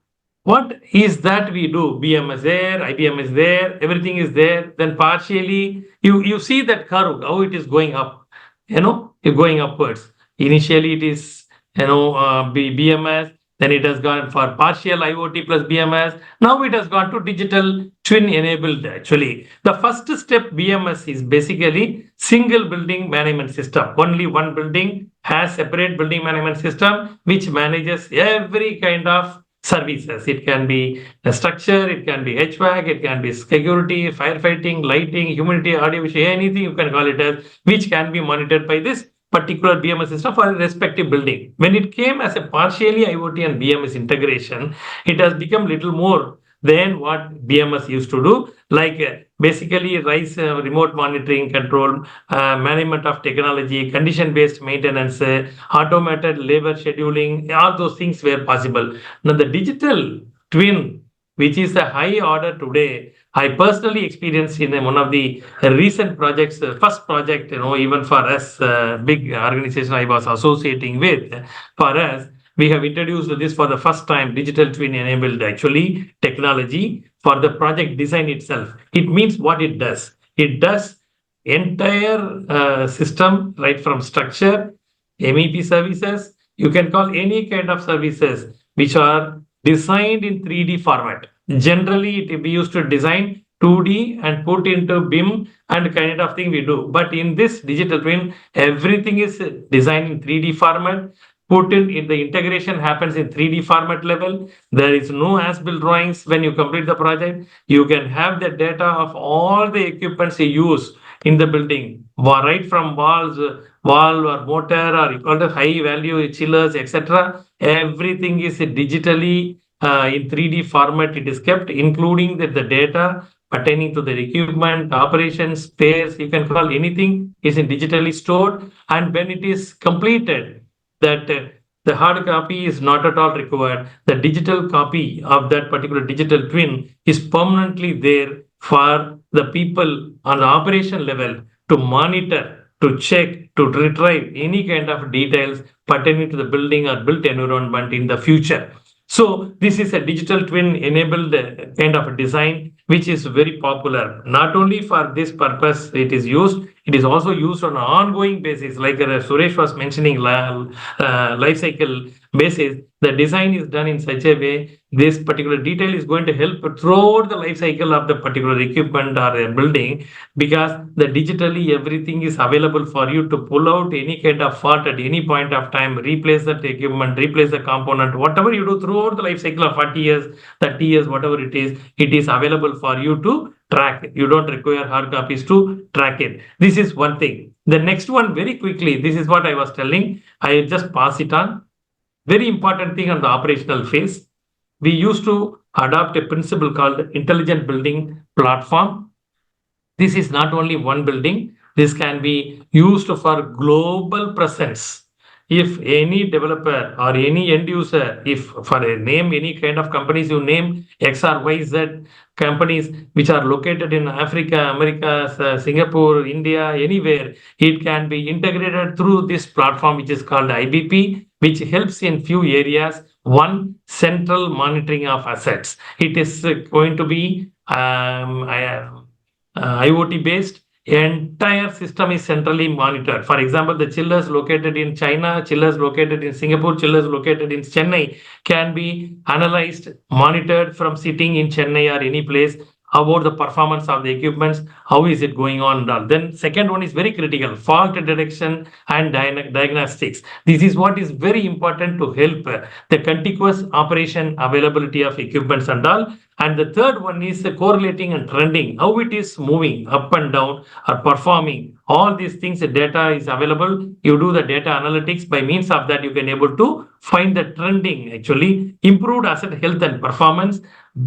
what is that we do? BM is there, IBM is there, everything is there. Then partially you see that curve, how it is going up, it's going upwards. Initially it is, BMS, then it has gone for partial IoT plus BMS. Now it has gone to digital twin enabled actually. The first step BMS is basically single building management system. Only one building has separate building management system which manages every kind of services. It can be a structure, it can be HVAC, it can be security, firefighting, lighting, humidity, audio, anything you can call it as, which can be monitored by this particular BMS system for a respective building. When it came as a partially IoT and BMS integration, it has become little more than what BMS used to do, like basically RISE remote monitoring control, management of technology, condition-based maintenance, automated labor scheduling, all those things were possible. Now the digital twin, which is a high order today, I personally experienced in one of the recent projects, first project, even for us, big organization I was associating with, for us, we have introduced this for the first time, digital twin enabled actually technology for the project design itself. It means what it does. It does entire system right from structure, MEP services. You can call any kind of services which are designed in 3D format. Generally, it be used to design 2D and put into BIM and kind of thing we do. But in this digital twin, everything is designed in 3D format. Put in the integration happens in 3D format level. There is no as-built drawings when you complete the project. You can have the data of all the equipments you use in the building, right from valve or motor or equal to high value chillers, etc. Everything is digitally in 3D format. It is kept, including the data pertaining to the equipment, operations, spares, you can call anything is in digitally stored. And when it is completed, that the hard copy is not at all required. The digital copy of that particular digital twin is permanently there for the people on the operation level to monitor to check, to retrieve any kind of details pertaining to the building or built environment in the future. So this is a digital twin enabled kind of design, which is very popular. Not only for this purpose it is used, it is also used on an ongoing basis. Like Suresh was mentioning, life cycle basis. The design is done in such a way this particular detail is going to help throughout the life cycle of the particular equipment or a building, because the digitally everything is available for you to pull out any kind of fault at any point of time, replace that equipment, replace the component, whatever you do throughout the life cycle of 40 years, 30 years, whatever it is available for you to track it. You don't require hard copies to track it. This is one thing. The next one, very quickly, this is what I was telling. I just pass it on. Very important thing on the operational phase. We used to adopt a principle called intelligent building platform. This is not only one building, this can be used for global presence. If any developer or any end user, if for a name, any kind of companies you name, X or Y, Z companies which are located in Africa, America, Singapore, India, anywhere, it can be integrated through this platform which is called IBP, which helps in few areas. One, central monitoring of assets. It is going to be IoT based. Entire system is centrally monitored. For example, the chillers located in China, chillers located in Singapore, chillers located in Chennai can be analyzed, monitored from sitting in Chennai or any place about the performance of the equipments, how is it going on and all. Then second one is very critical, fault detection and diagnostics. This is what is very important to help the contiguous operation availability of equipments and all. And the third one is the correlating and trending, how it is moving up and down or performing. All these things, the data is available. You do the data analytics. By means of that, you can able to find the trending, actually, improved asset health and performance,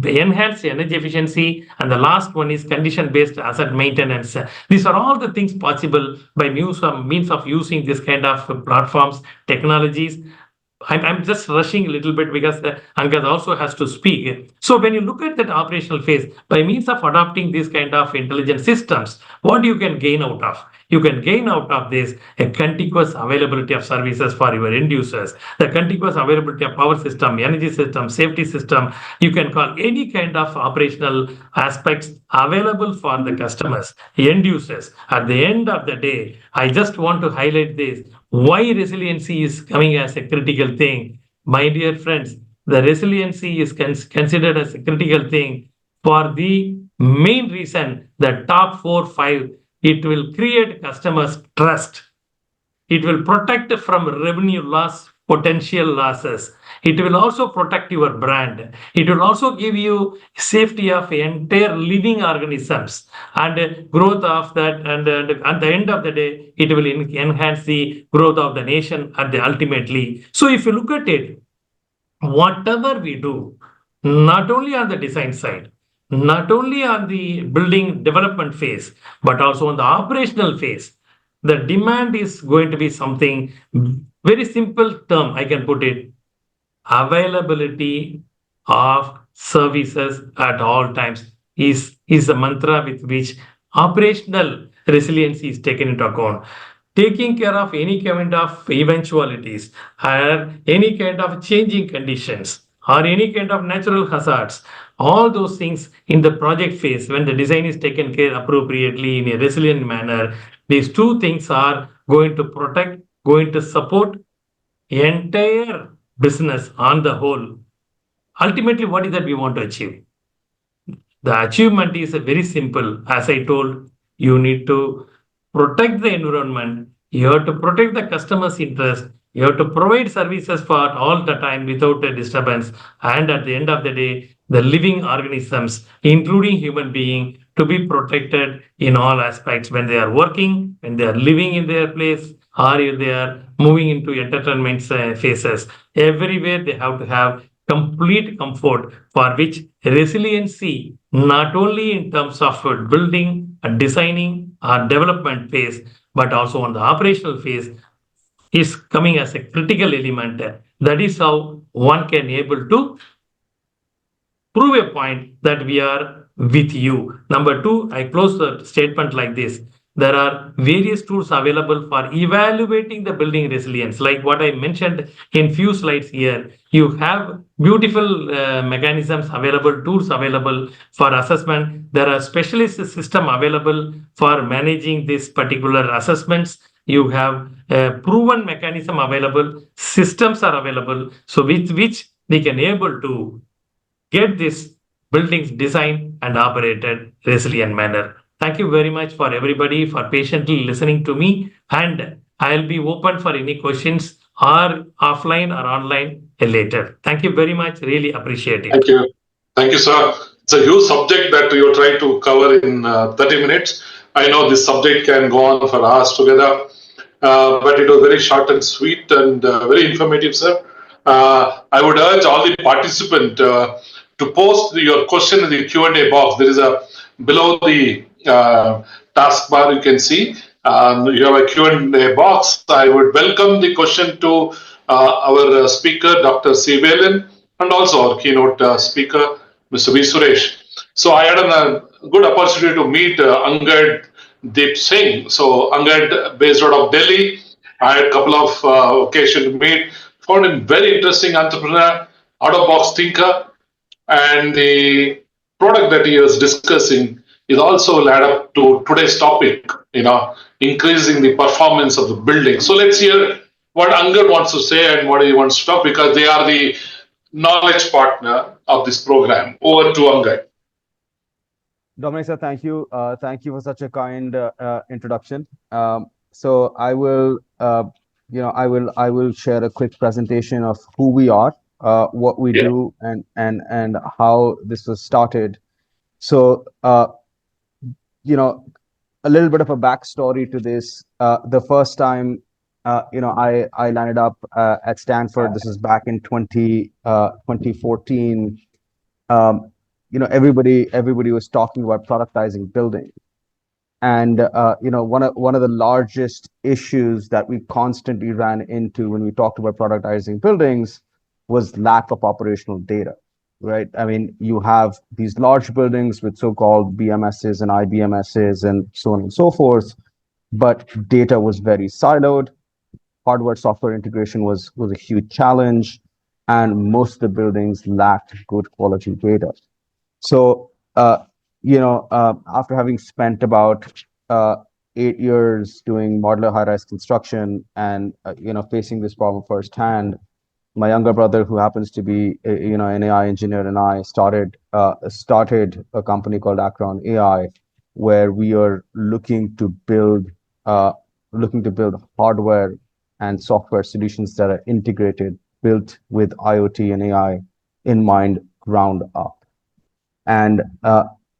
enhance energy efficiency, and the last one is condition-based asset maintenance. These are all the things possible by means of using this kind of platforms, technologies. I'm just rushing a little bit because Angad also has to speak. So when you look at that operational phase, by means of adopting these kind of intelligent systems, what you can gain out of? You can gain out of this a contiguous availability of services for your end users, the contiguous availability of power system, energy system, safety system. You can call any kind of operational aspects available for the customers, end users. At the end of the day, I just want to highlight this. Why resiliency is coming as a critical thing? My dear friends, the resiliency is considered as a critical thing for the main reason, the top 4-5, it will create customers' trust. It will protect from revenue loss, potential losses. It will also protect your brand. It will also give you safety of entire living organisms and growth of that. And at the end of the day, it will enhance the growth of the nation ultimately. So if you look at it, whatever we do, not only on the design side, not only on the building development phase, but also on the operational phase, the demand is going to be something very simple term, I can put it, availability of services at all times is the mantra with which operational resiliency is taken into account. Taking care of any kind of eventualities or any kind of changing conditions or any kind of natural hazards, all those things in the project phase, when the design is taken care appropriately in a resilient manner, these two things are going to protect, going to support entire business on the whole. Ultimately, what is that we want to achieve? The achievement is very simple. As I told, you need to protect the environment. You have to protect the customer's interest. You have to provide services for all the time without a disturbance. And at the end of the day, the living organisms, including human being, to be protected in all aspects when they are working, when they are living in their place, or if they are moving into entertainment phases. Everywhere they have to have complete comfort, for which resiliency, not only in terms of building, designing, or development phase, but also on the operational phase, is coming as a critical element. That is how one can able to prove a point that we are with you. Number two, I close the statement like this. there are various tools available for evaluating the building resilience. Like what I mentioned in few slides here, you have beautiful mechanisms available, tools available for assessment. There are specialist system available for managing these particular assessments. You have a proven mechanism available, systems are available, so with which they can able to get these buildings designed and operated resilient manner. Thank you very much for everybody for patiently listening to me, and I'll be open for any questions or offline or online later. Thank you very much. Really appreciate it.
Thank you. Thank you, sir. It's a huge subject that you're trying to cover in 30 minutes. I know this subject can go on for hours together, but it was very short and sweet and very informative, sir. I would urge all the participants to post your question in the Q&A box. There is a below the taskbar you can see. You have a Q&A box. I would welcome the question to our speaker, Dr. C. Velan, and also our keynote speaker, Mr. V. Suresh. So I had a good opportunity to meet Angad Deep Singh. So Angad, based out of Delhi, I had a couple of occasions to meet. Found him very interesting entrepreneur, out-of-box thinker, and the product that he was discussing is also led up to today's topic, increasing the performance of the building. So let's hear what Angad wants to say and what he wants to talk, because they are the knowledge partner of this program. Over to Angad.
Dominic sir, thank you. Thank you for such a kind introduction. So I will, I will share a quick presentation of who we are, what we do, and how this was started. So, a little bit of a backstory to this. The first time, I landed up at Stanford. This is back in 2014. Everybody was talking about productizing building. And one of the largest issues that we constantly ran into when we talked about productizing buildings was lack of operational data, right? I mean, you have these large buildings with so-called BMSs and IBMSs and so on and so forth, but data was very siloed. Hardware software integration was a huge challenge, and most of the buildings lacked good quality data. So, after having spent about 8 years doing modular high-rise construction and, facing this problem firsthand, my younger brother, who happens to be, an AI engineer, and I started a company called Acron AI, where we are looking to build hardware and software solutions that are integrated, built with IoT and AI in mind, ground up. And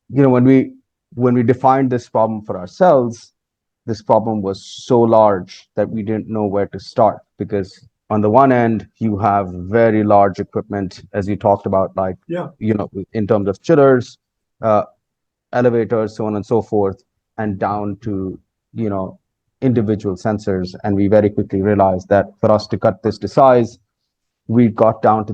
when we defined this problem for ourselves, this problem was so large that we didn't know where to start, because on the one end, you have very large equipment, as you talked about, like, in terms of chillers, elevators, so on and so forth, and down to, individual sensors. And we very quickly realized that for us to cut this to size, we got down to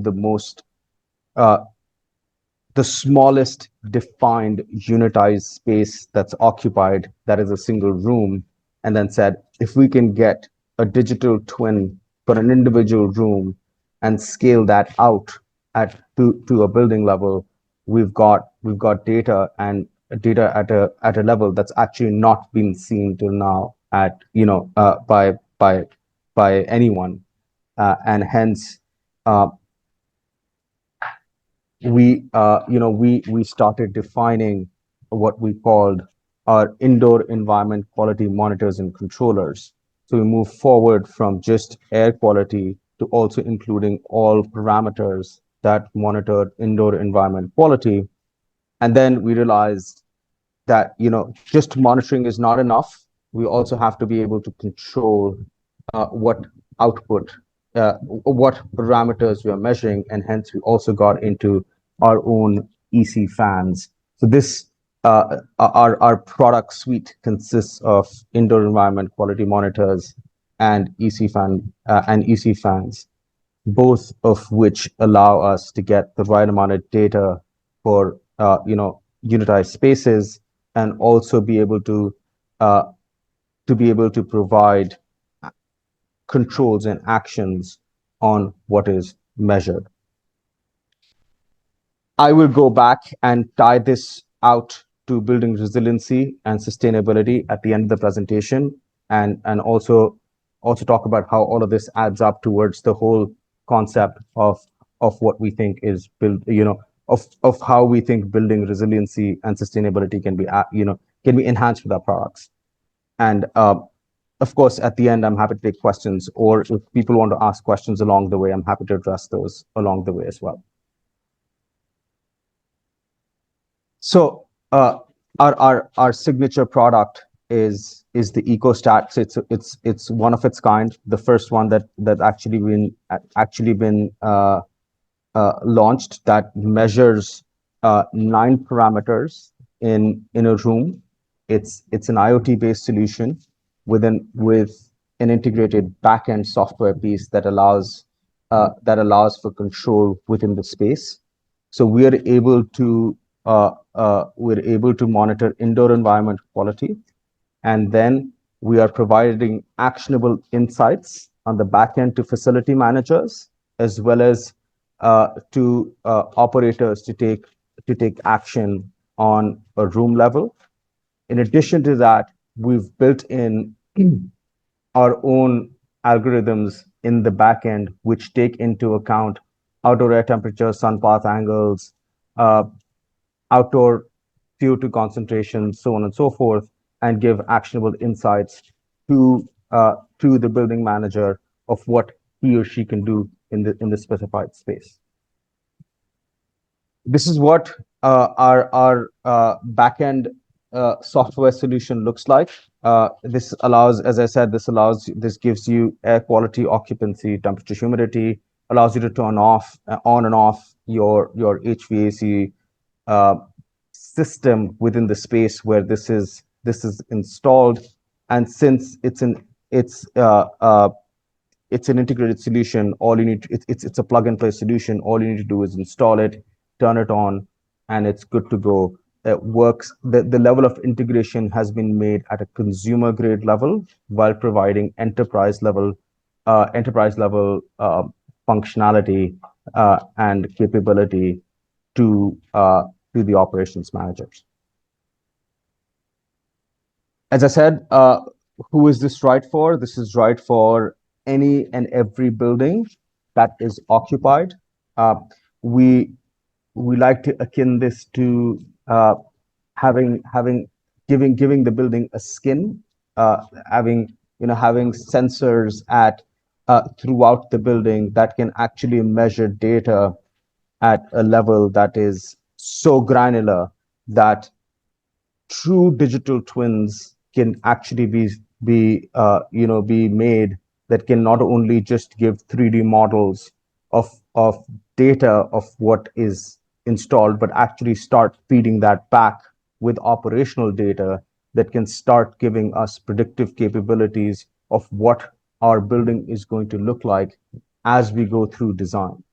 the smallest defined unitized space that's occupied, that is a single room, and then said, if we can get a digital twin for an individual room and scale that out to a building level, we've got data, and data at a level that's actually not been seen till now by anyone, and hence we started defining what we called our indoor environment quality monitors and controllers. So we moved forward from just air quality to also including all parameters that monitor indoor environment quality. And then we realized that, just monitoring is not enough. We also have to be able to control what output, what parameters we are measuring, and hence we also got into our own EC fans. So this our product suite consists of indoor environment quality monitors and EC fans, both of which allow us to get the right amount of data for unitized spaces, and also be able to to be able to provide controls and actions on what is measured. I will go back and tie this out to building resiliency and sustainability at the end of the presentation, and also talk about how all of this adds up towards the whole concept of what we think is of how we think building resiliency and sustainability can be can be enhanced with our products. And of course, at the end, I'm happy to take questions, or if people want to ask questions along the way, I'm happy to address those along the way as well. So our signature product is the EcoStat. So it's one of its kind, the first one that actually been launched, that measures 9 parameters in a room. It's an IoT based solution with an integrated backend software piece that allows for control within the space. So we're able to monitor indoor environment quality, and then we are providing actionable insights on the back end to facility managers, as well as to operators to take action on a room level. In addition to that, we've built in our own algorithms in the back end, which take into account outdoor air temperature, sun path angles, outdoor CO2 concentration, so on and so forth, and give actionable insights to the building manager of what he or she can do in the specified space. This is what our backend software solution looks like. This allows, as I said, this gives you air quality, occupancy, temperature, humidity, allows you to turn on and off your HVAC system within the space where this is installed. And since it's an integrated solution, all you need it's a plug and play solution. All you need to do is install it, turn it on, and it's good to go. It works. The level of integration has been made at a consumer grade level while providing enterprise level functionality and capability to the operations managers. As I said, who is this right for? This is right for any and every building that is occupied. We like to akin this to giving the building a skin, having sensors throughout the building that can actually measure data at a level that is so granular that true digital twins can actually be made, that can not only just give 3D models of data of what is installed, but actually start feeding that back with operational data that can start giving us predictive capabilities of what our building is going to look like as we go through design.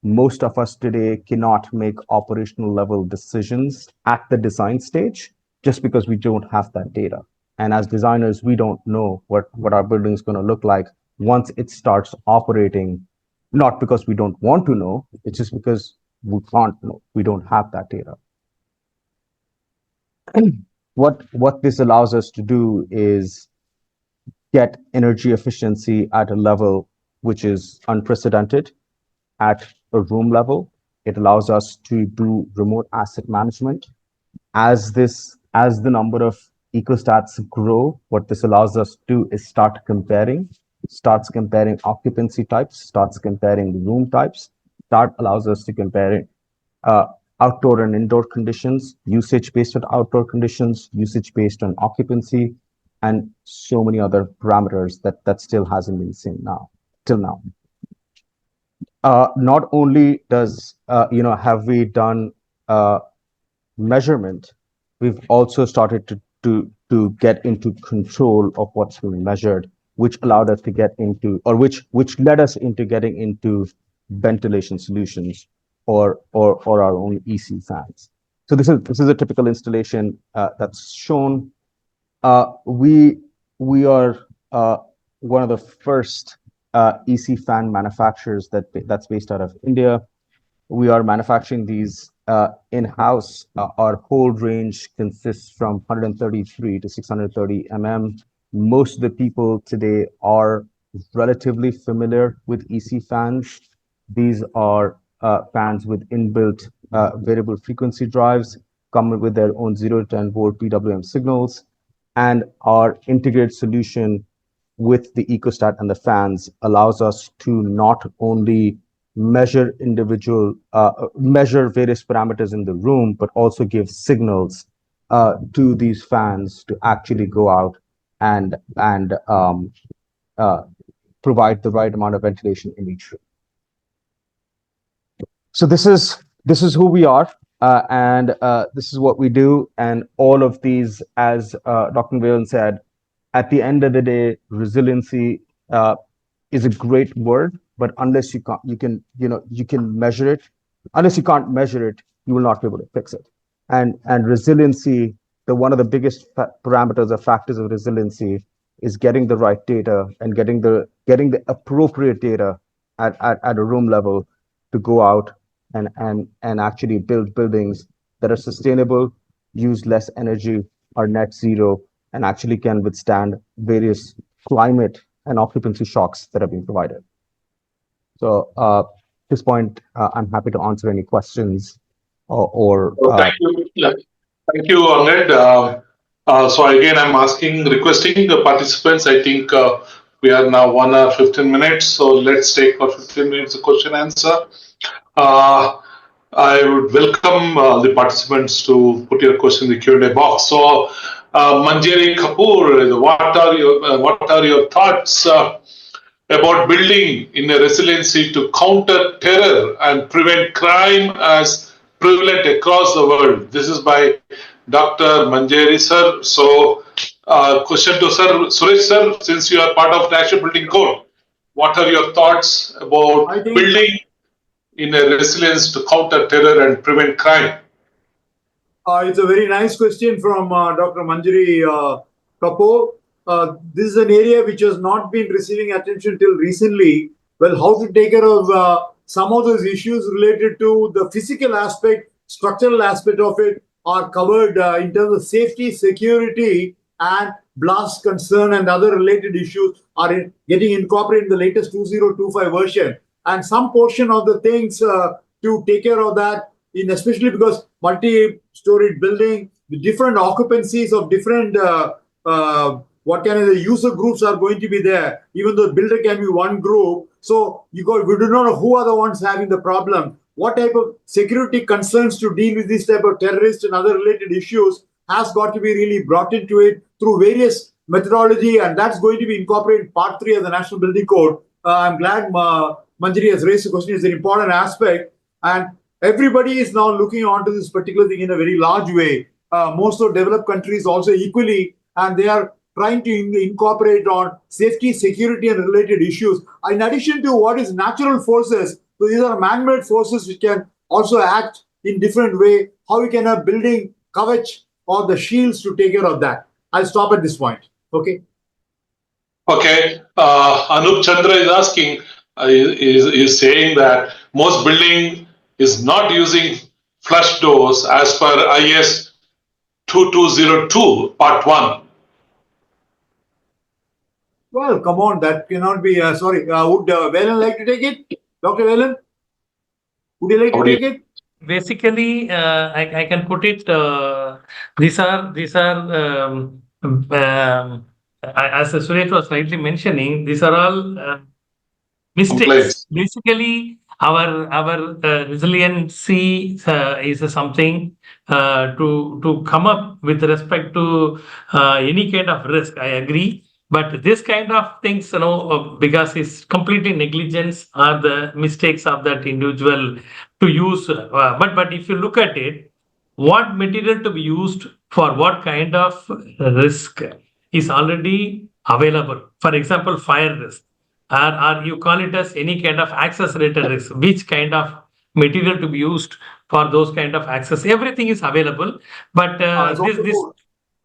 Most of us today cannot make operational level decisions at the design stage just because we don't have that data. And as designers, we don't know what our building is going to look like once it starts operating, not because we don't want to know, it's just because we can't know. We don't have that data. What this allows us to do is get energy efficiency at a level which is unprecedented at a room level. It allows us to do remote asset management. As the number of ecostats grow, what this allows us to do is starts comparing occupancy types, starts comparing room types, allows us to compare outdoor and indoor conditions, usage based on outdoor conditions, usage based on occupancy, and so many other parameters that still hasn't been seen till now. Not only does have we done measurement, we've also started to get into control of what's being measured, which allowed us to get into, or which led us into getting into ventilation solutions or our own EC fans. So this is a typical installation that's shown. We we are one of the first EC fan manufacturers that's based out of India. We are manufacturing these in-house. Our whole range consists from 133 to 630 mm. Most of the people today are relatively familiar with EC fans. These are fans with inbuilt variable frequency drives, come with their own 0 to 10 volt PWM signals, and our integrated solution with the ecostat and the fans allows us to not only measure various parameters in the room, but also give signals to these fans to actually go out and uh, provide the right amount of ventilation in each room. So this is who we are, and this is what we do, and all of these, as Dr. Velan said, at the end of the day, resiliency is a great word, but unless you can measure it. Unless you can't measure it, you will not be able to fix it. And resiliency, the one of the biggest parameters or factors of resiliency is getting the right data and getting the appropriate data at a room level to go out and actually build buildings that are sustainable, use less energy, are net zero, and actually can withstand various climate and occupancy shocks that have been provided. So at this point, I'm happy to answer any questions or
Thank you. Yeah. Thank you, Angad. So again, I'm requesting the participants. I think we are now 1 hour 15 minutes. So let's take for 15 minutes the question answer. Uh, I would welcome the participants to put your question in the Q&A box. So, Manjari Kapoor, what are your thoughts about building in a resiliency to counter terror and prevent crime as prevalent across the world? This is by Dr. Manjari sir. So, question to sir, Suresh sir, since you are part of National Building Code, what are your thoughts about building in a resilience to counter terror and prevent crime?
It's a very nice question from Dr. Manjari Kapoor. This is an area which has not been receiving attention till recently. Well, how to take care of some of those issues related to the physical aspect, structural aspect of it are covered in terms of safety, security, and blast concern and other related issues are getting incorporated in the latest 2025 version. And some portion of the things to take care of that, especially because multi-storied building, the different occupancies of different what kind of the user groups are going to be there, even though the builder can be one group. So we do not know who are the ones having the problem. What type of security concerns to deal with this type of terrorist and other related issues has got to be really brought into it through various methodology, and that's going to be incorporated in part 3 of the National Building Code. I'm glad Manjari has raised the question. It's an important aspect, and everybody is now looking onto this particular thing in a very large way. Most of developed countries also equally, and they are trying to incorporate on safety, security, and related issues. In addition to what is natural forces, so these are man-made forces which can also act in different way. How we can have building coverage or the shields to take care of that. I'll stop at this point. Okay.
Okay. Anup Chandra is asking, is saying that most building is not using flush doors as per IS 2202 part 1.
Well, come on, that cannot be. Sorry, would Velan like to take it? Dr. Velan, would you like to take it?
Basically, I can put it. These are as Suresh was rightly mentioning. These are all mistakes.
Complaints.
Basically, our resiliency is something to come up with respect to any kind of risk. I agree. But this kind of things, because it's completely negligence or the mistakes of that individual to use. But if you look at it, what material to be used for what kind of risk is already available. For example, fire risk, or you call it as any kind of access related risk. Which kind of material to be used for those kind of access? Everything is available, but this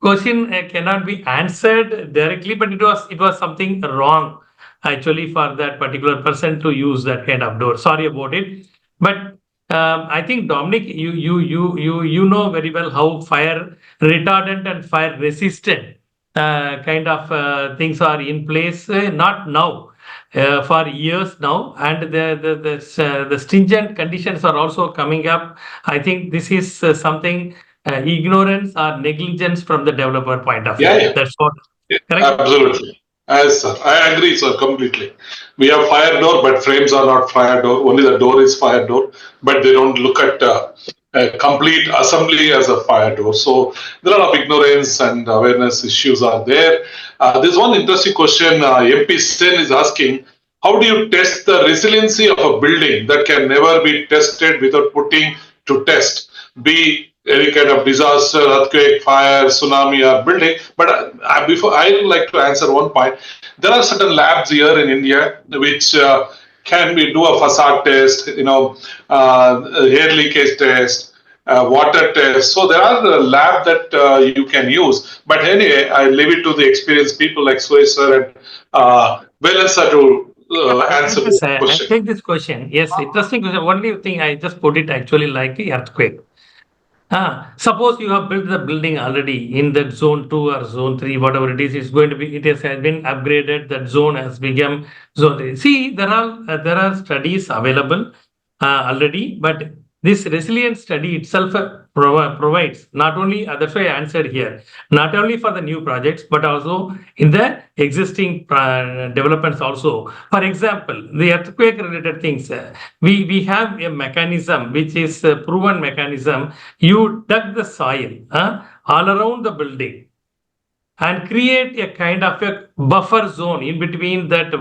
question cannot be answered directly, but it was something wrong actually for that particular person to use that kind of door. Sorry about it, but I think Dominic, you know very well how fire retardant and fire resistant kind of things are in place. Not now. For years now, and the stringent conditions are also coming up. I think this is something ignorance or negligence from the developer point of view.
Yeah, yeah.
That's what,
Yeah,
correct?
absolutely. As sir, I agree, sir, completely. We have fire door, but frames are not fire door. Only the door is fire door, but they don't look at a complete assembly as a fire door. So there are a lot of ignorance and awareness issues are there. There's one interesting question MP Sen is asking: how do you test the resiliency of a building that can never be tested without putting to test? Be any kind of disaster, earthquake, fire, tsunami, or building. But before I would like to answer one point, there are certain labs here in India which can be do a facade test, air leakage test, water test. So there are lab that you can use. But anyway, I leave it to the experienced people like Suresh sir and Velan sir to answer
Yes,
the
I
question.
take this question. Yes, interesting question. Only thing I just put it actually like the earthquake. Suppose you have built the building already in that zone 2 or zone 3, whatever it is, it's going to be, it has been upgraded, that zone has become zone 3. See, there are studies available already, but this resilience study itself provides not only, that's why I answered here, not only for the new projects, but also in the existing developments also. For example, the earthquake related things, we have a mechanism which is a proven mechanism. You dug the soil all around the building and create a kind of a buffer zone in between that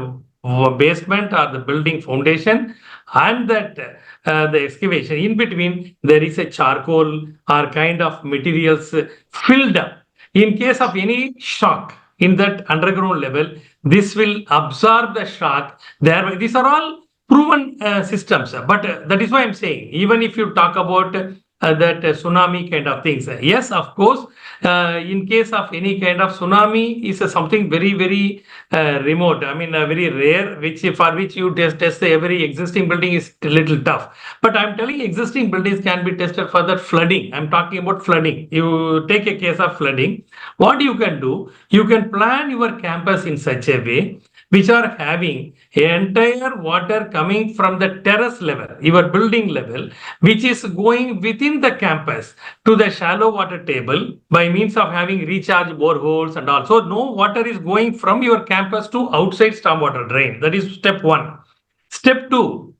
basement or the building foundation and that the excavation. In between, there is a charcoal or kind of materials filled up. In case of any shock in that underground level, this will absorb the shock. There, these are all proven systems. But that is why I'm saying, even if you talk about that tsunami kind of things, yes, of course, in case of any kind of tsunami is something very, very remote. I mean, very rare, which for which you test every existing building is a little tough. But I'm telling you, existing buildings can be tested for that flooding. I'm talking about flooding. You take a case of flooding. What you can do, you can plan your campus in such a way which are having entire water coming from the terrace level, your building level, which is going within the campus to the shallow water table by means of having recharge boreholes and all. So no water is going from your campus to outside stormwater drain. That is step one. Step two,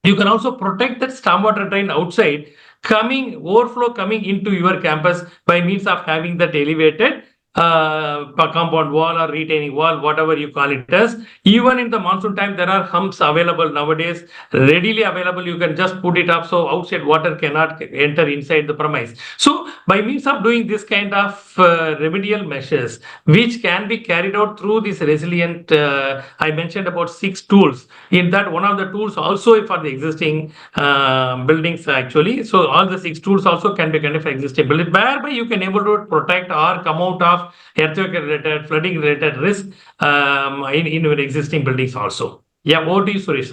you can also protect that stormwater drain outside overflow coming into your campus by means of having that elevated compound wall or retaining wall, whatever you call it as. Even in the monsoon time, there are humps available nowadays, readily available. You can just put it up so outside water cannot enter inside the premise. So by means of doing this kind of remedial measures, which can be carried out through this resilient, I mentioned about 6 tools. In that, one of the tools also for the existing buildings actually. So all the 6 tools also can be kind of existing building, whereby you can able to protect or come out of earthquake related, flooding related risk in your existing buildings also. Yeah, over to you, Suresh.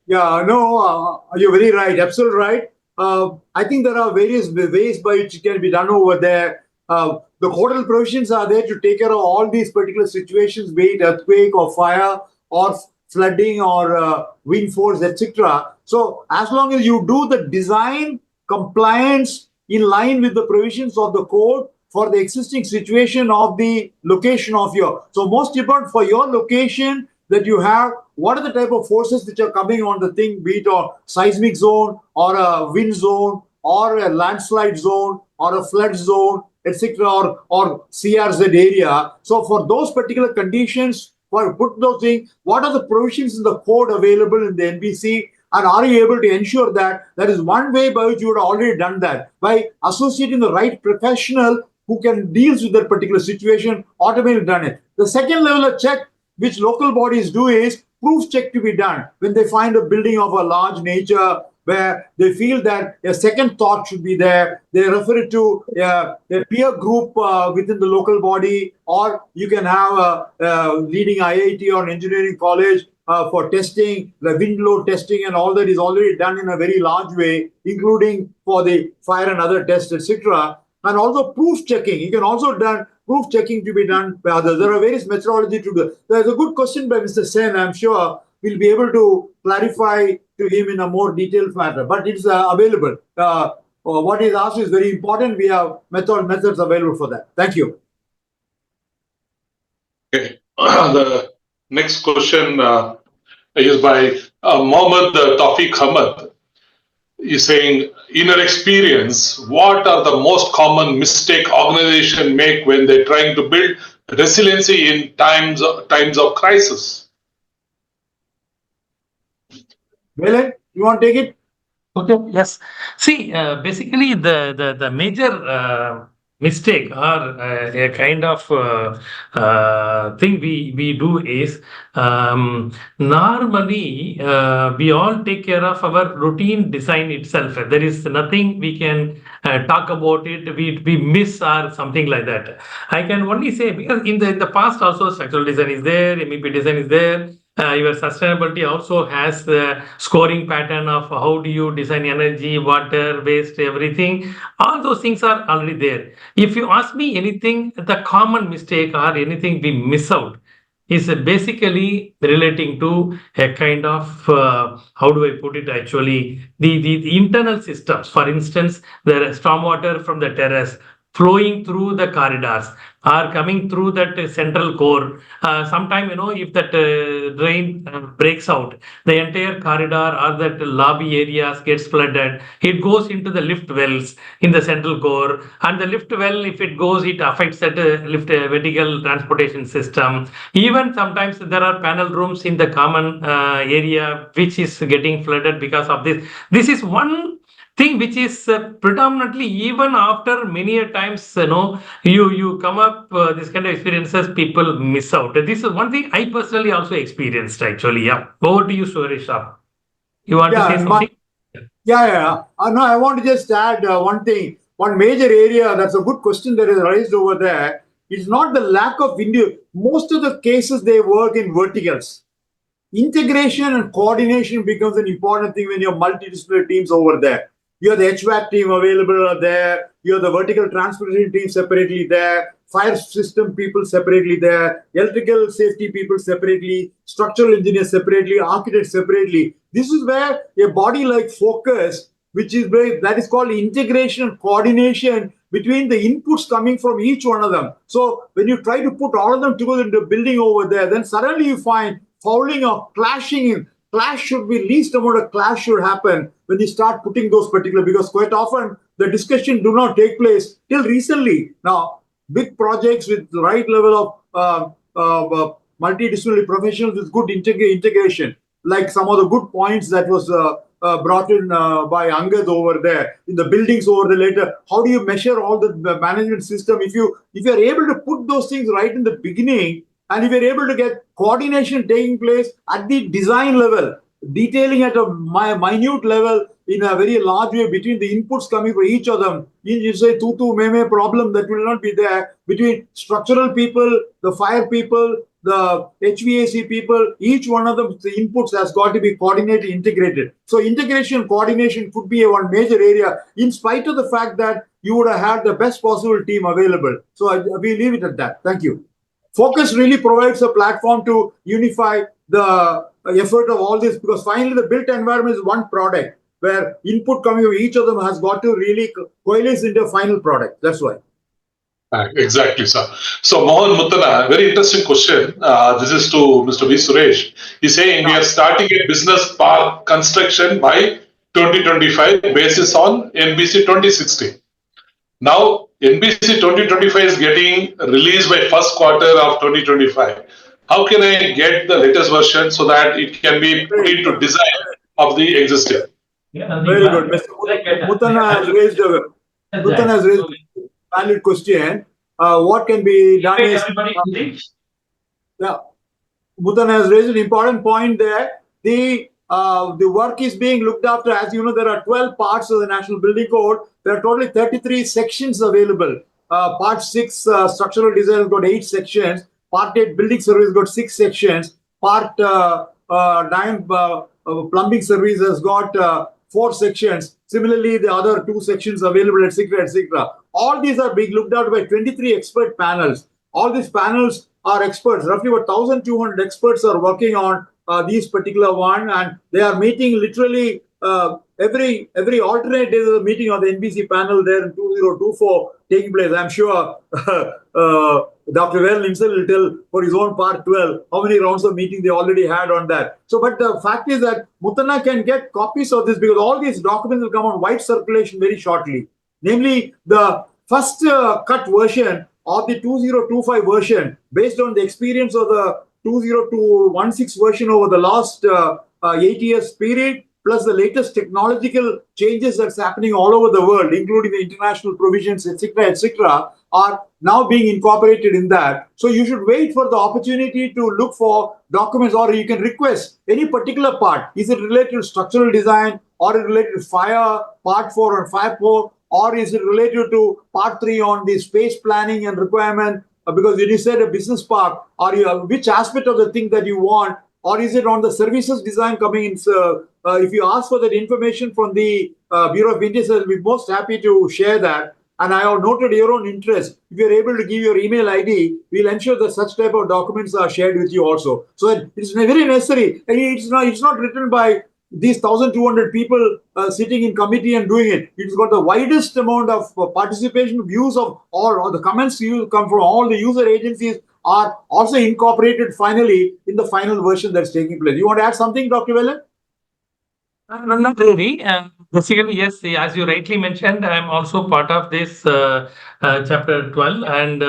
Yeah, no, you're very right, absolutely right. I think there are various ways by which it can be done over there. The coastal provisions are there to take care of all these particular situations, be it earthquake or fire or flooding or wind force, etc. So as long as you do the design compliance in line with the provisions of the code for the existing situation of the location of your, so most important for your location that you have, what are the type of forces which are coming on the thing, be it a seismic zone or a wind zone or a landslide zone or a flood zone, etc., or CRZ area. So for those particular conditions, for put those things, what are the provisions in the code available in the NBC, and are you able to ensure that there is one way by which you would have already done that by associating the right professional who can deals with that particular situation, automatically done it. The second level of check which local bodies do is proof check to be done when they find a building of a large nature, where they feel that a second thought should be there. They refer it to a peer group within the local body, or you can have a leading IIT or an engineering college for testing. The wind load testing and all that is already done in a very large way, including for the fire and other tests, etc. And also proof checking. You can also done proof checking to be done by others. There are various methodology to do. There's a good question by Mr. Sen. I'm sure we'll be able to clarify to him in a more detailed manner. But it's available. What is asked is very important. We have methods available for that. Thank you.
Okay. The next question is by Mohammed Tawfiq Ahmad. He's saying, in your experience, what are the most common mistake organizations make when they're trying to build resiliency in times of crisis?
Velan, you want to take it?
Okay, yes. See, basically, the major mistake or a kind of thing we do is normally we all take care of our routine design itself. There is nothing we can talk about it. We miss or something like that. I can only say because in the past also structural design is there, MEP design is there. Your sustainability also has the scoring pattern of how do you design energy, water, waste, everything. All those things are already there. If you ask me anything, the common mistake or anything we miss out is basically relating to a kind of how do I put it actually the internal systems. For instance, the stormwater from the terrace flowing through the corridors are coming through that central core. Sometime, if that drain breaks out, the entire corridor or that lobby areas gets flooded. It goes into the lift wells in the central core, and the lift well, if it goes, it affects that lift vertical transportation system. Even sometimes there are panel rooms in the common area which is getting flooded because of this. This is one thing which is predominantly even after many a times you come up this kind of experiences people miss out. This is one thing I personally also experienced actually. Yeah, over to you, Suresh. You want to say something?
Yeah. No, I want to just add one thing. One major area that's a good question that is raised over there is not the lack of India. Most of the cases they work in verticals. Integration and coordination becomes an important thing when you have multidisciplinary teams over there. You have the HVAC team available there. You have the vertical transportation team separately there. Fire system people separately there. Electrical safety people separately. Structural engineers separately. Architects separately. This is where a body like focus, which is where that is called integration and coordination between the inputs coming from each one of them. So when you try to put all of them together into a building over there, then suddenly you find fouling or clashing in. Clash should be least amount of clash should happen when you start putting those particular, because quite often the discussion do not take place till recently. Now, big projects with the right level of multidisciplinary professionals with good integration, like some of the good points that was brought in by Angad over there in the buildings over there later. How do you measure all the management system? If you are able to put those things right in the beginning, and if you're able to get coordination taking place at the design level, detailing at a minute level in a very large way between the inputs coming from each of them, you say tutu meme problem that will not be there between structural people, the fire people, the HVAC people, each one of them, the inputs has got to be coordinated, integrated. So integration, coordination could be one major area in spite of the fact that you would have had the best possible team available. So we leave it at that. Thank you. Focus really provides a platform to unify the effort of all this, because finally the built environment is one product where input coming from each of them has got to really coalesce into a final product. That's why.
Exactly, sir. So, Mohan Muttana, very interesting question. This is to Mr. V. Suresh. He's saying we are starting a business park construction by 2025 basis on NBC 2060. Now, NBC 2025 is getting released by first quarter of 2025. How can I get the latest version so that it can be put into design of the existing?
Very good. Mr. Muttana has raised a valid question. What can be done is... Muttana has raised an important point there. The The work is being looked after. As you know, there are 12 parts of the National Building Code. There are totally 33 sections available. Part 6, structural design, has got 8 sections. Part 8, building service, got 6 sections. Part 9, plumbing service, has got 4 sections. Similarly, the other 2 sections available, etc., etc. All these are being looked at by 23 expert panels. All these panels are experts. Roughly about 1,200 experts are working on these particular one, and they are meeting literally every alternate day. There's a meeting on the NBC panel there in 2024 taking place. I'm sure Dr. Velan himself will tell for his own part 12 how many rounds of meeting they already had on that. So, but the fact is that Muthanna can get copies of this because all these documents will come on wide circulation very shortly. Namely, the first cut version of the 2025 version, based on the experience of the 2016 version over the last 8 years period, plus the latest technological changes that's happening all over the world, including the international provisions, etc., are now being incorporated in that. So you should wait for the opportunity to look for documents, or you can request any particular part. Is it related to structural design, or is it related to fire, part 4 and fire 4, or is it related to part 3 on the space planning and requirement? Because when you said a business park, or which aspect of the thing that you want, or is it on the services design coming in? If you ask for that information from the Bureau of Indian Standards, I'll be most happy to share that. And I have noted your own interest. If you're able to give your email ID, we'll ensure that such type of documents are shared with you also. So that it's very necessary. And it's not written by these 1,200 people sitting in committee and doing it. It's got the widest amount of participation, views of all the comments come from all the user agencies are also incorporated finally in the final version that's taking place. You want to add something, Dr. Velan?
Not really. Basically, yes, as you rightly mentioned, I'm also part of this chapter 12, and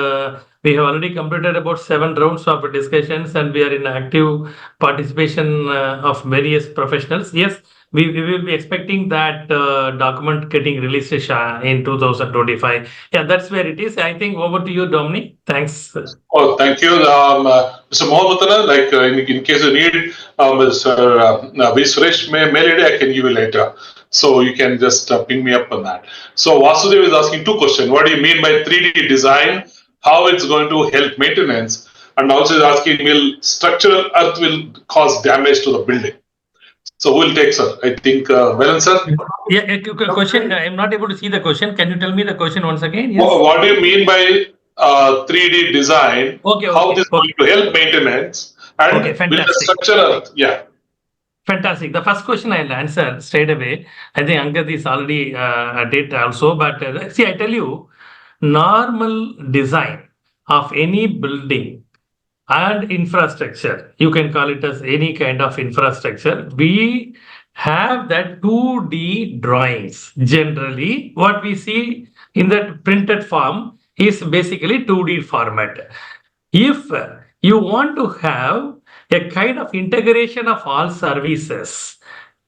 we have already completed about 7 rounds of discussions, and we are in active participation of various professionals. Yes, we will be expecting that document getting released in 2025. Yeah, that's where it is. I think over to you, Dominic. Thanks.
Oh, thank you, Mr. Mohammadana. Like in case you need, Mr. Suresh mail ID, I can give you later. So you can just ping me up on that. So Vasudev is asking 2 questions. What do you mean by 3D design? How it's going to help maintenance? And also is asking, will structural earth will cause damage to the building? So who will take, sir? I think Velan, sir.
Yeah, question. I'm not able to see the question. Can you tell me the question once again? Yes.
What do you mean by 3D design? How this is going to help maintenance? And
Okay,
will the
fantastic.
structure earth? Yeah.
Fantastic. The first question I'll answer straight away. I think Angad is already did also, but see, I tell you, normal design of any building and infrastructure, you can call it as any kind of infrastructure, we have that 2D drawings. Generally, what we see in that printed form is basically 2D format. If you want to have a kind of integration of all services,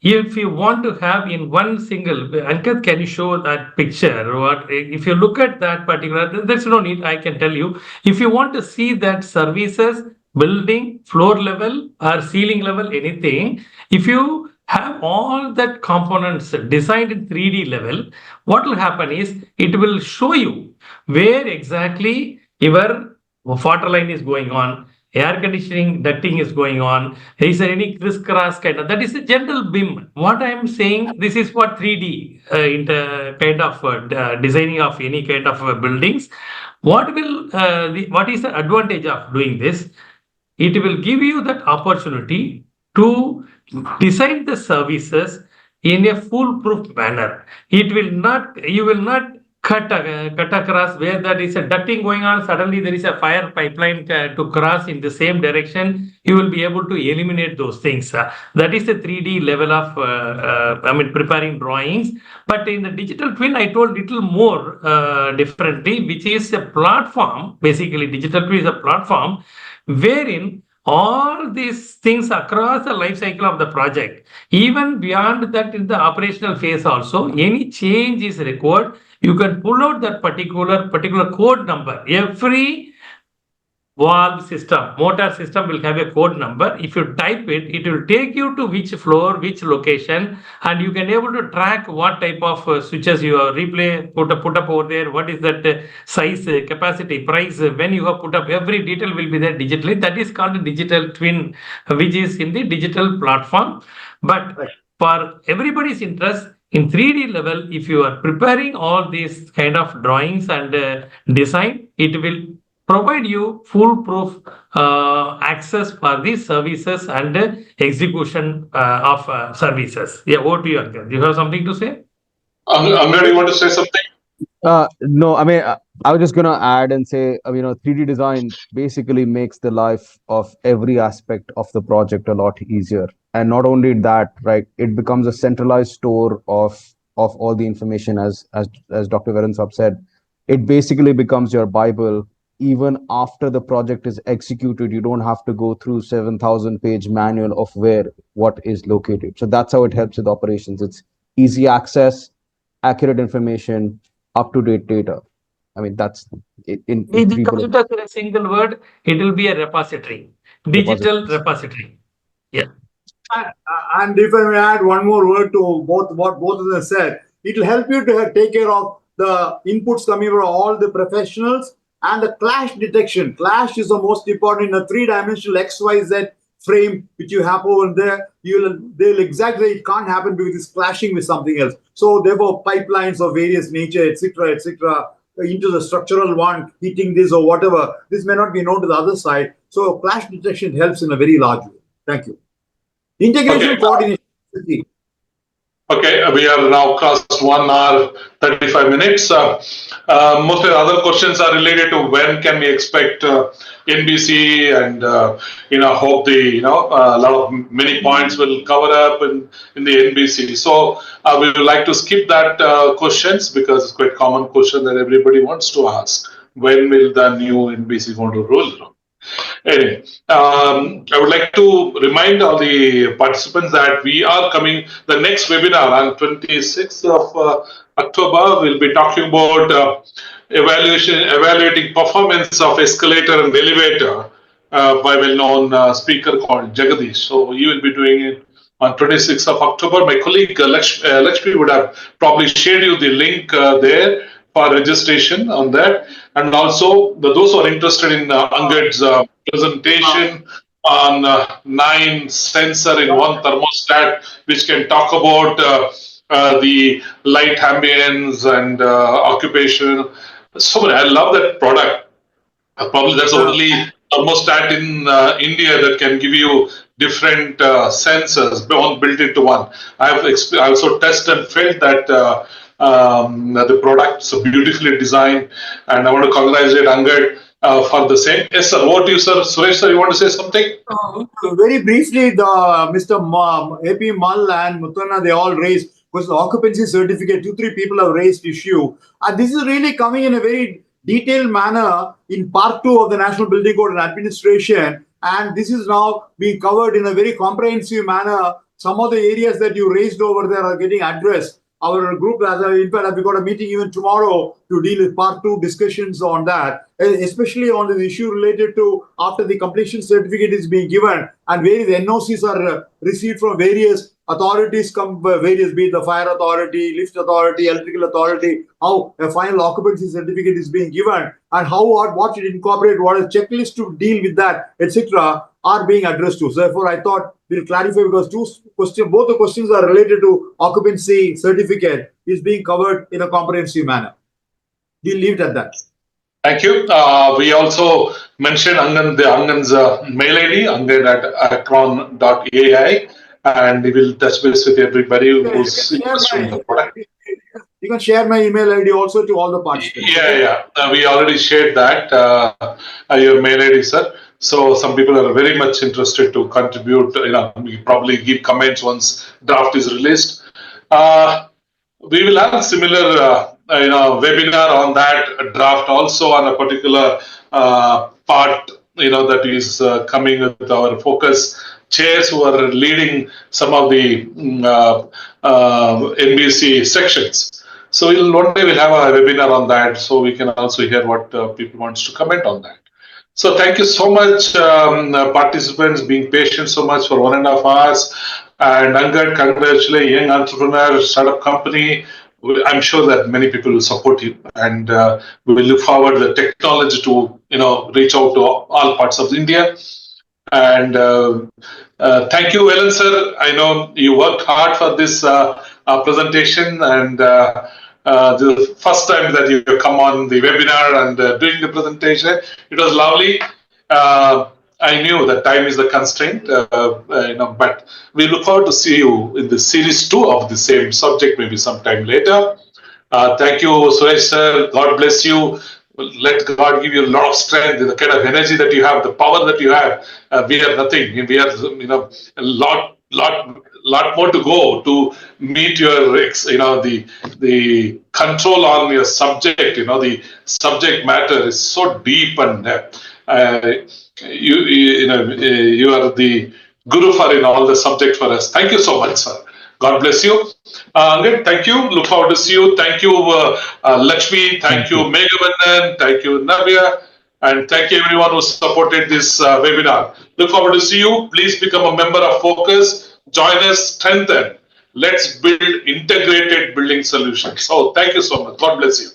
if you want to have in one single, Ankit, can you show that picture? What if you look at that particular? There's no need. I can tell you. If you want to see that services, building, floor level or ceiling level, anything. If you have all that components designed in 3D level, what will happen is it will show you where exactly your water line is going on, air conditioning ducting is going on, is there any crisscross kind of, that is a general BIM. What I am saying, this is what 3D kind of designing of any kind of buildings. What is the advantage of doing this? It will give you that opportunity to design the services in a foolproof manner. You will not cut across where there is a ducting going on, suddenly there is a fire pipeline to cross in the same direction. You will be able to eliminate those things. That is the 3D level of preparing drawings. But in the digital twin, I told little more differently, which is a platform. Basically, digital twin is a platform wherein all these things across the life cycle of the project, even beyond that in the operational phase also, any change is required, you can pull out that particular code number. Every valve system, motor system will have a code number. If you type it, it will take you to which floor, which location, and you can able to track what type of switches you have put up over there. What is that size, capacity, price, when you have put up, every detail will be there digitally. That is called a digital twin, which is in the digital platform. But for everybody's interest, in 3D level, if you are preparing all these kind of drawings and design, it will provide you foolproof access for these services and execution of services. Yeah, over to you, Angad. You have something to say?
Angad, you want to say something?
No, I mean, I was just going to add and say, 3D design basically makes the life of every aspect of the project a lot easier. And not only that, right, it becomes a centralized store of all the information, as Dr. Velan said. It basically becomes your Bible. Even after the project is executed, you don't have to go through 7,000-page manual of where what is located. So that's how it helps with operations. It's easy access, accurate information, up-to-date data. I mean, that's in
We consider it as a single word. It will be a repository, digital repository. Yeah.
And if I may add one more word to what both of them said, it will help you to take care of the inputs coming from all the professionals and the clash detection. Clash is the most important in a three-dimensional XYZ frame which you have over there. They'll exactly, it can't happen because it's clashing with something else. So therefore, pipelines of various nature, etc., into the structural one, hitting this or whatever, this may not be known to the other side. So clash detection helps in a very large way. Thank you. Integration coordination.
Okay, we are now crossed 1 hour 35 minutes. Most of the other questions are related to when can we expect NBC, and hope a lot of many points will cover up in the NBC. So we would like to skip that questions because it's quite common question that everybody wants to ask. When will the new NBC going to roll? Anyway, I would like to remind all the participants that we are coming, the next webinar on 26th of October, we'll be talking about evaluating performance of escalator and elevator by well-known speaker called Jagadish. So he will be doing it on 26th of October. My colleague Lakshmi would have probably shared you the link there for registration on that. And also, those who are interested in Angad's presentation on 9 sensor in one thermostat, which can talk about the light ambience and occupation. So I love that product. Probably that's the only thermostat in India that can give you different sensors built into one. I've also tested and felt that the product's beautifully designed, and I want to congratulate Angad for the same. Yes, sir. Over to you, sir. Suresh, sir, you want to say something?
Very briefly, the Mr. AP Mal and Mutana, they all raised, because the occupancy certificate, 2-3 people have raised issue. And this is really coming in a very detailed manner in part 2 of the National Building Code and Administration. And this is now being covered in a very comprehensive manner. Some of the areas that you raised over there are getting addressed. Our group, in fact, we've got a meeting even tomorrow to deal with part 2 discussions on that, especially on the issue related to after the completion certificate is being given and various NOCs are received from various authorities, various, be it the fire authority, lift authority, electrical authority, how a final occupancy certificate is being given and how what should incorporate, what is checklist to deal with that, etc., are being addressed to. So therefore, I thought we'll clarify because both the questions are related to occupancy certificate is being covered in a comprehensive manner. We'll leave it at that.
Thank you. We also mentioned Angad's mail ID, angad@acron.ai, and we will touch base with everybody who's interested in the product.
You can share my email ID also to all the participants.
Yeah. We already shared that, your mail ID, sir. So some people are very much interested to contribute. We probably give comments once draft is released. We will have a similar, webinar on that draft also on a particular part, that is coming with our focus chairs who are leading some of the NBC sections. So one day we'll have a webinar on that, so we can also hear what people wants to comment on that. So thank you so much, participants, being patient so much for 1.5 hours. And Angad, congratulate young entrepreneur, startup company. I'm sure that many people will support you, and we will look forward to the technology to reach out to all parts of India. And thank you, Velan sir. I know you worked hard for this presentation, and the first time that you come on the webinar and doing the presentation, it was lovely. I knew that time is the constraint, but we look forward to see you in the series 2 of the same subject, maybe sometime later. Thank you, Suresh sir. God bless you. Let God give you a lot of strength, the kind of energy that you have, the power that you have. We are nothing. We are, a lot more to go to meet your, the control on your subject. The subject matter is so deep, and you are the guru for in all the subject for us. Thank you so much, sir. God bless you. Angad, thank you. Look forward to see you. Thank you, Lakshmi. Thank you, Meghavandan. Thank you, Navya. And thank you, everyone who supported this webinar. Look forward to see you. Please become a member of Focus. Join us, strengthen. Let's build integrated building solutions. So thank you so much. God bless you.